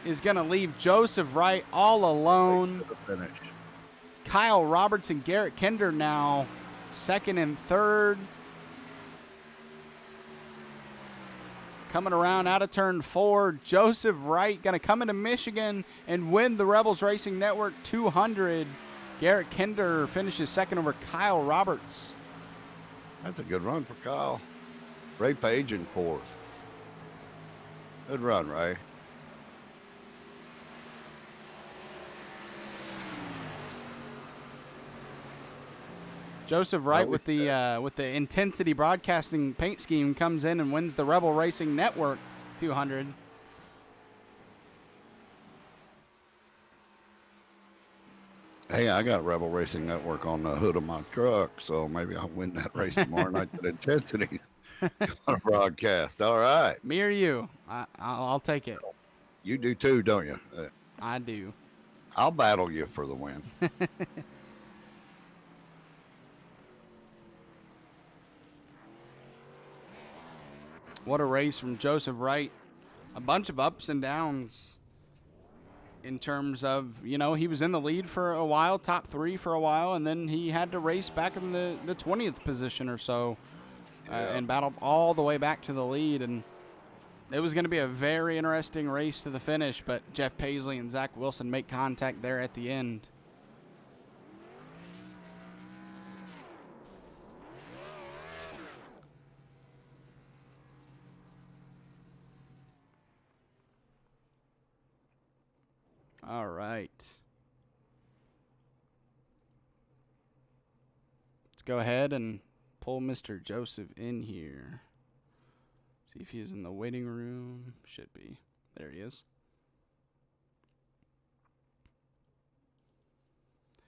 [SPEAKER 1] is going to leave Joseph Wright all alone.
[SPEAKER 2] Finish.
[SPEAKER 1] Kyle Roberts and Garrett Kinder now second and third. Coming around out of turn 4, Joseph Wright going to come into Michigan and win the Rebels Racing Network 200. Garrett Kinder finishes second over Kyle Roberts.
[SPEAKER 2] That's a good run for Kyle. Ray Page in 4th. Good run, Ray.
[SPEAKER 1] Joseph Wright with the Intensity Broadcasting paint scheme comes in and wins the Rebel Racing Network 200.
[SPEAKER 2] Hey, I got Rebel Racing Network on the hood of my truck, so maybe I'll win that race tomorrow night at Intensity on a broadcast. All right.
[SPEAKER 1] Me or you? I'll take it.
[SPEAKER 2] You do too, don't you?
[SPEAKER 1] I do.
[SPEAKER 2] I'll battle you for the win.
[SPEAKER 1] What a race from Joseph Wright. A bunch of ups and downs in terms of, you know, he was in the lead for a while, top 3 for a while, and then he had to race back in the 20th position or so and battle all the way back to the lead. And it was going to be a very interesting race to the finish, but Jeff Paisley and Zach Wilson make contact there at the end. All right. Let's go ahead and pull Mr. Joseph in here. See if he's in the waiting room. Should be. There he is.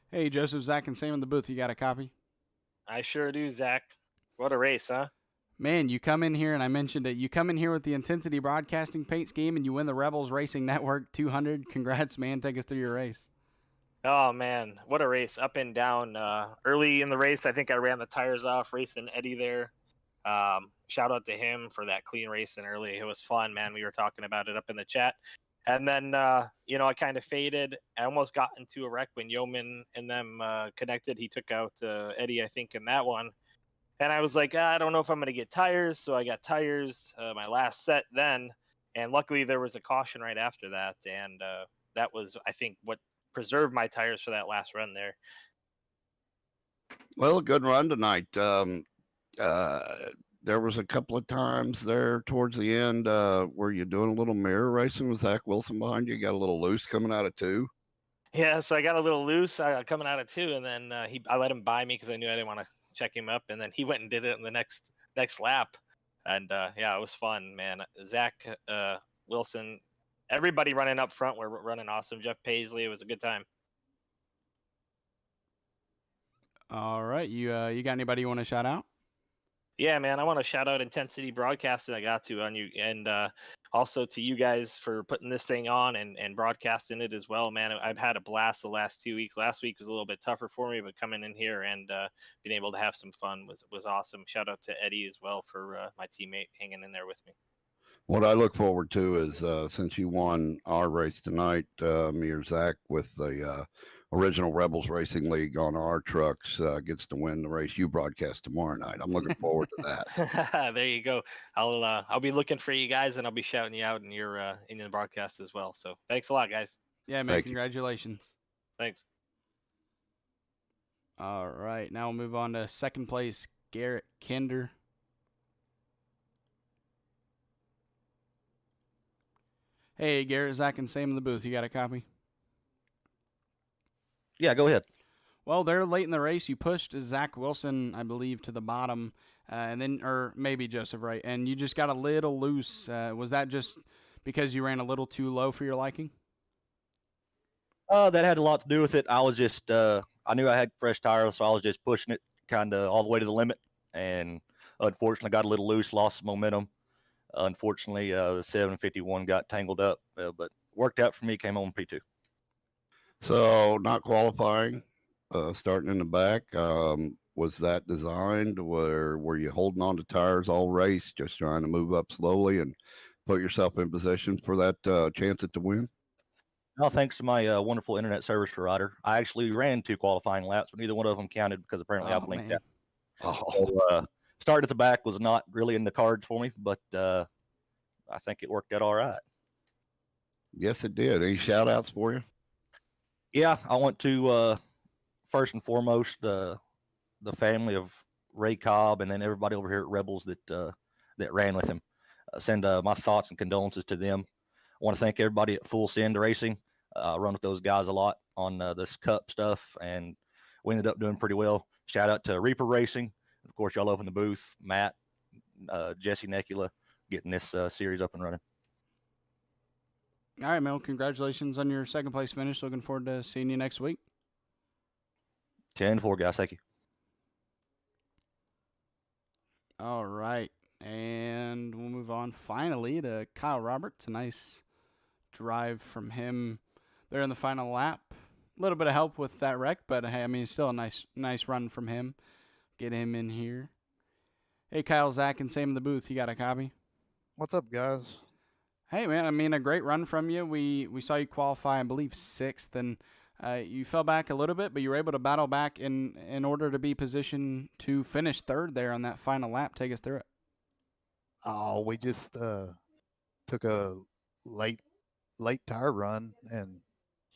[SPEAKER 1] Hey, Joseph, Zach, and Sam in the booth. You got a copy?
[SPEAKER 3] I sure do, Zach. What a race, huh?
[SPEAKER 1] Man, you come in here, and I mentioned it, you come in here with the Intensity Broadcasting paint scheme, and you win the Rebels Racing Network 200. Congrats, man. Take us through your race.
[SPEAKER 3] Oh man, what a race! Up and down. Early in the race, I think I ran the tires off, racing Eddie there. Shout out to him for that clean racing early. It was fun, man. We were talking about it up in the chat. And then, I kind of faded. I almost got into a wreck when Yeoman and them connected. He took out Eddie, I think, in that one. And I was like, I don't know if I'm going to get tires. So I got tires my last set then. And luckily, there was a caution right after that. And that was, I think, what preserved my tires for that last run there.
[SPEAKER 2] Well, a good run tonight. There was a couple of times there towards the end where you're doing a little mirror racing with Zach Wilson behind you. You got a little loose coming out of 2.
[SPEAKER 3] Yeah, so I got a little loose coming out of 2, and then I let him by me because I knew I didn't want to check him up, and then he went and did it in the next lap, and yeah, it was fun, man. Zach Wilson, everybody running up front were running awesome. Jeff Paisley, it was a good time.
[SPEAKER 1] All right, you got anybody you want to shout out?
[SPEAKER 3] Yeah, man, I want to shout out Intensity Broadcasting. I got to on you, and also to you guys for putting this thing on and broadcasting it as well, man. I've had a blast the last 2 weeks. Last week was a little bit tougher for me, but coming in here and being able to have some fun was awesome. Shout out to Eddie as well for my teammate hanging in there with me.
[SPEAKER 2] What I look forward to is since you won our race tonight, me or Zach with the original Rebels Racing League on our trucks gets to win the race you broadcast tomorrow night. I'm looking forward to
[SPEAKER 3] that. There you go. I'll be looking for you guys, and I'll be shouting you out in your in the broadcast as well. So thanks a lot, guys.
[SPEAKER 1] Yeah, man. Congratulations.
[SPEAKER 3] Thanks.
[SPEAKER 1] All right, now we'll move on to second place, Garrett Kinder. Hey, Garrett, Zach, and Sam in the booth. You got a copy?
[SPEAKER 4] Yeah, go ahead.
[SPEAKER 1] Well, they're late in the race. You pushed Zach Wilson, I believe, to the bottom, and then, or maybe Joseph, right? And you just got a little loose. Was that just because you ran a little too low for your liking?
[SPEAKER 4] That had a lot to do with it. I was just, I knew I had fresh tires, so I was just pushing it kind of all the way to the limit, and unfortunately got a little loose, lost some momentum. Unfortunately, the 751 got tangled up, but worked out for me, came home P2.
[SPEAKER 2] So not qualifying, starting in the back. Was that designed where were you holding on to tires all race, just trying to move up slowly and put yourself in position for that chance at the win?
[SPEAKER 4] No, thanks to my wonderful internet service provider. I actually ran 2 qualifying laps, but neither one of them counted because apparently I blinked out. So, start at the back was not really in the cards for me, but I think it worked out all right.
[SPEAKER 2] Yes, it did. Any shout outs for you?
[SPEAKER 4] Yeah, I want to first and foremost the family of Ray Cobb and then everybody over here at Rebels that ran with him. Send my thoughts and condolences to them. I want to thank everybody at Full Send Racing. I run with those guys a lot on this Cup stuff, and we ended up doing pretty well. Shout out to Reaper Racing. Of course, y'all open the booth. Matt, Jesse Necula, getting this series up and running.
[SPEAKER 1] All right, Mel. Congratulations on your second place finish. Looking forward to seeing you next week.
[SPEAKER 4] 10-4, guys. Thank you.
[SPEAKER 1] All right. And we'll move on finally to Kyle Roberts. A nice drive from him there in the final lap. A little bit of help with that wreck, but hey, I mean, still a nice run from him. Get him in here. Hey, Kyle, Zach, and Sam in the booth. You got a copy?
[SPEAKER 5] What's up, guys?
[SPEAKER 1] Hey, man. I mean, a great run from you. We saw you qualify, I believe, 6th, and you fell back a little bit, but you were able to battle back in order to be positioned to finish 3rd there on that final lap. Take us through it.
[SPEAKER 5] Oh, we just took a late tire run, and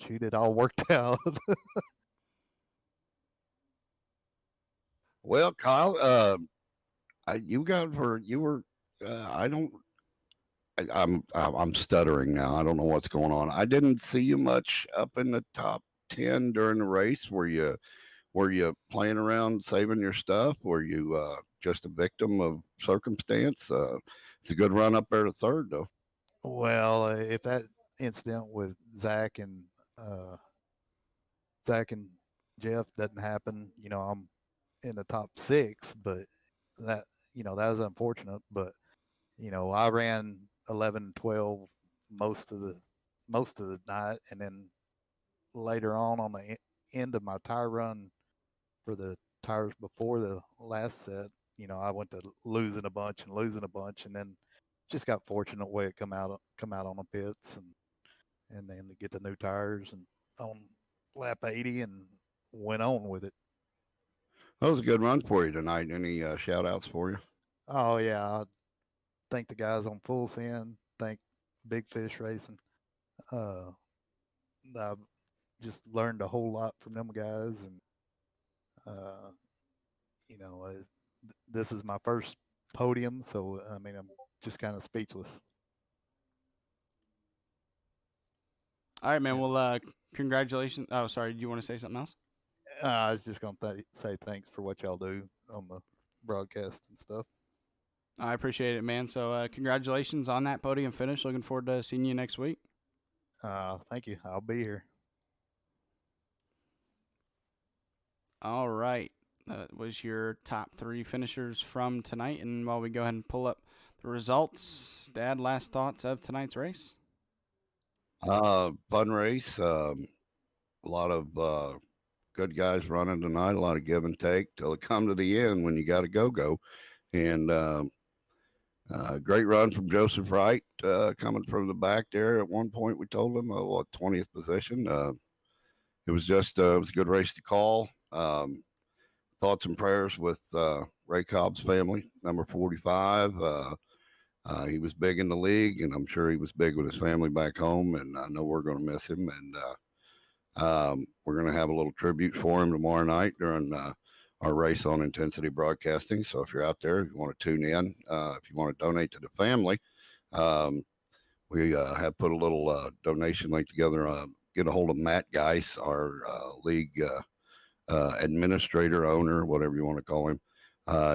[SPEAKER 5] shoot, it all worked out.
[SPEAKER 2] Well, Kyle, I'm stuttering now. I don't know what's going on. I didn't see you much up in the top 10 during the race. Were you playing around saving your stuff? Were you just a victim of circumstance? It's a good run up there to 3rd, though.
[SPEAKER 5] Well, if that incident with Zach and Jeff doesn't happen, I'm in the top 6. But that, that was unfortunate. But I ran 11, 12 most of the night, and then later on the end of my tire run for the tires before the last set, I went to losing a bunch, and then just got fortunate way it come out on the pits, and then to get the new tires and on lap 80 and went on with it.
[SPEAKER 2] That was a good run for you tonight. Any shout outs for you?
[SPEAKER 5] Oh yeah, I thank the guys on Full Send, thank Big Fish Racing. I've just learned a whole lot from them guys, and uh, this is my first podium, so I mean I'm just kind of speechless.
[SPEAKER 1] All right, man.
[SPEAKER 5] Yeah.
[SPEAKER 1] Well, congratulations. Oh, sorry. Do you want to say something else?
[SPEAKER 5] I was just gonna say thanks for what y'all do on the broadcast and stuff.
[SPEAKER 1] I appreciate it, man. So, congratulations on that podium finish. Looking forward to seeing you next week.
[SPEAKER 5] Thank you. I'll be here.
[SPEAKER 1] All right. That was your top 3 finishers from tonight. And while we go ahead and pull up the results, Dad, last thoughts of tonight's race?
[SPEAKER 2] Fun race. A lot of good guys running tonight. A lot of give and take till it come to the end when you got to go. And great run from Joseph Wright coming from the back there. At one point, we told him, 20th position. It was just it was a good race to call. Thoughts and prayers with Ray Cobb's family, number 45. He was big in the league, and I'm sure he was big with his family back home, and I know we're going to miss him. And we're going to have a little tribute for him tomorrow night during our race on Intensity Broadcasting. So if you're out there, if you want to tune in, if you want to donate to the family, we have put a little donation link together. Get a hold of Matt Geis, our league administrator, owner, whatever you want to call him.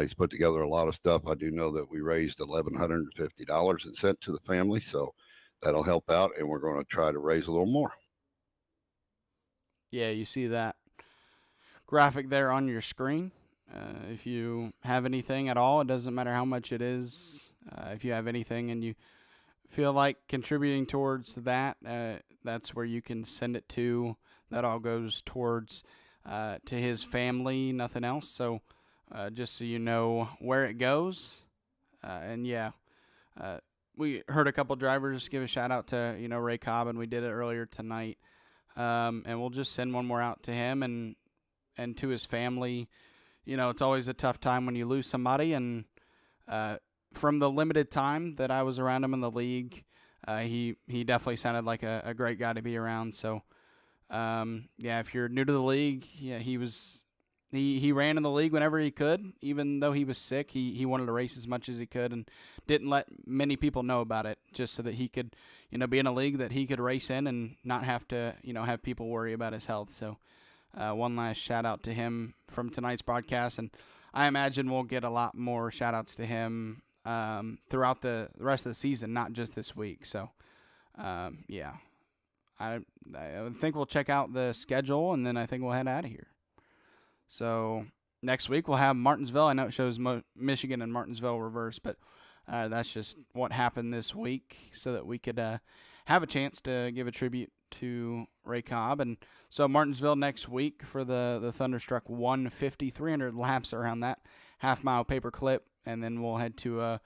[SPEAKER 2] He's put together a lot of stuff. I do know that we raised $1,150 and sent to the family, so that'll help out, and we're going to try to raise a little more.
[SPEAKER 1] Yeah, you see that graphic there on your screen. If you have anything at all, it doesn't matter how much it is. If you have anything and you feel like contributing towards that, that's where you can send it to. That all goes towards to his family, nothing else. So just so you know where it goes. And yeah, we heard a couple drivers give a shout out to Ray Cobb, and we did it earlier tonight. And we'll just send one more out to him and to his family. It's always a tough time when you lose somebody, and from the limited time that I was around him in the league, he definitely sounded like a great guy to be around. So yeah, if you're new to the league, yeah, he ran in the league whenever he could. Even though he was sick, he wanted to race as much as he could and didn't let many people know about it, just so that he could be in a league that he could race in and not have to have people worry about his health. So one last shout out to him from tonight's broadcast, and I imagine we'll get a lot more shout outs to him throughout the rest of the season, not just this week. So yeah, I think we'll check out the schedule, and then I think we'll head out of here. So next week we'll have Martinsville. I know it shows Michigan and Martinsville reverse, but that's just what happened this week, so that we could have a chance to give a tribute to Ray Cobb. And so Martinsville next week for the Thunderstruck 150, 300 laps around that half-mile paper clip, and then we'll head to a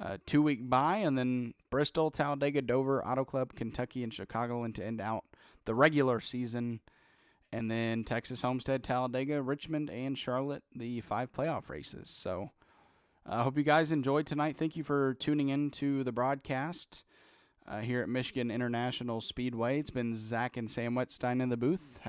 [SPEAKER 1] 2-week bye, and then Bristol, Talladega, Dover, Auto Club, Kentucky, and Chicagoland to end out the regular season. And then Texas, Homestead, Talladega, Richmond, and Charlotte, the 5 playoff races. So I hope you guys enjoyed tonight. Thank you for tuning in to the broadcast here at Michigan International Speedway. It's been Zach and Sam Wetstein in the booth.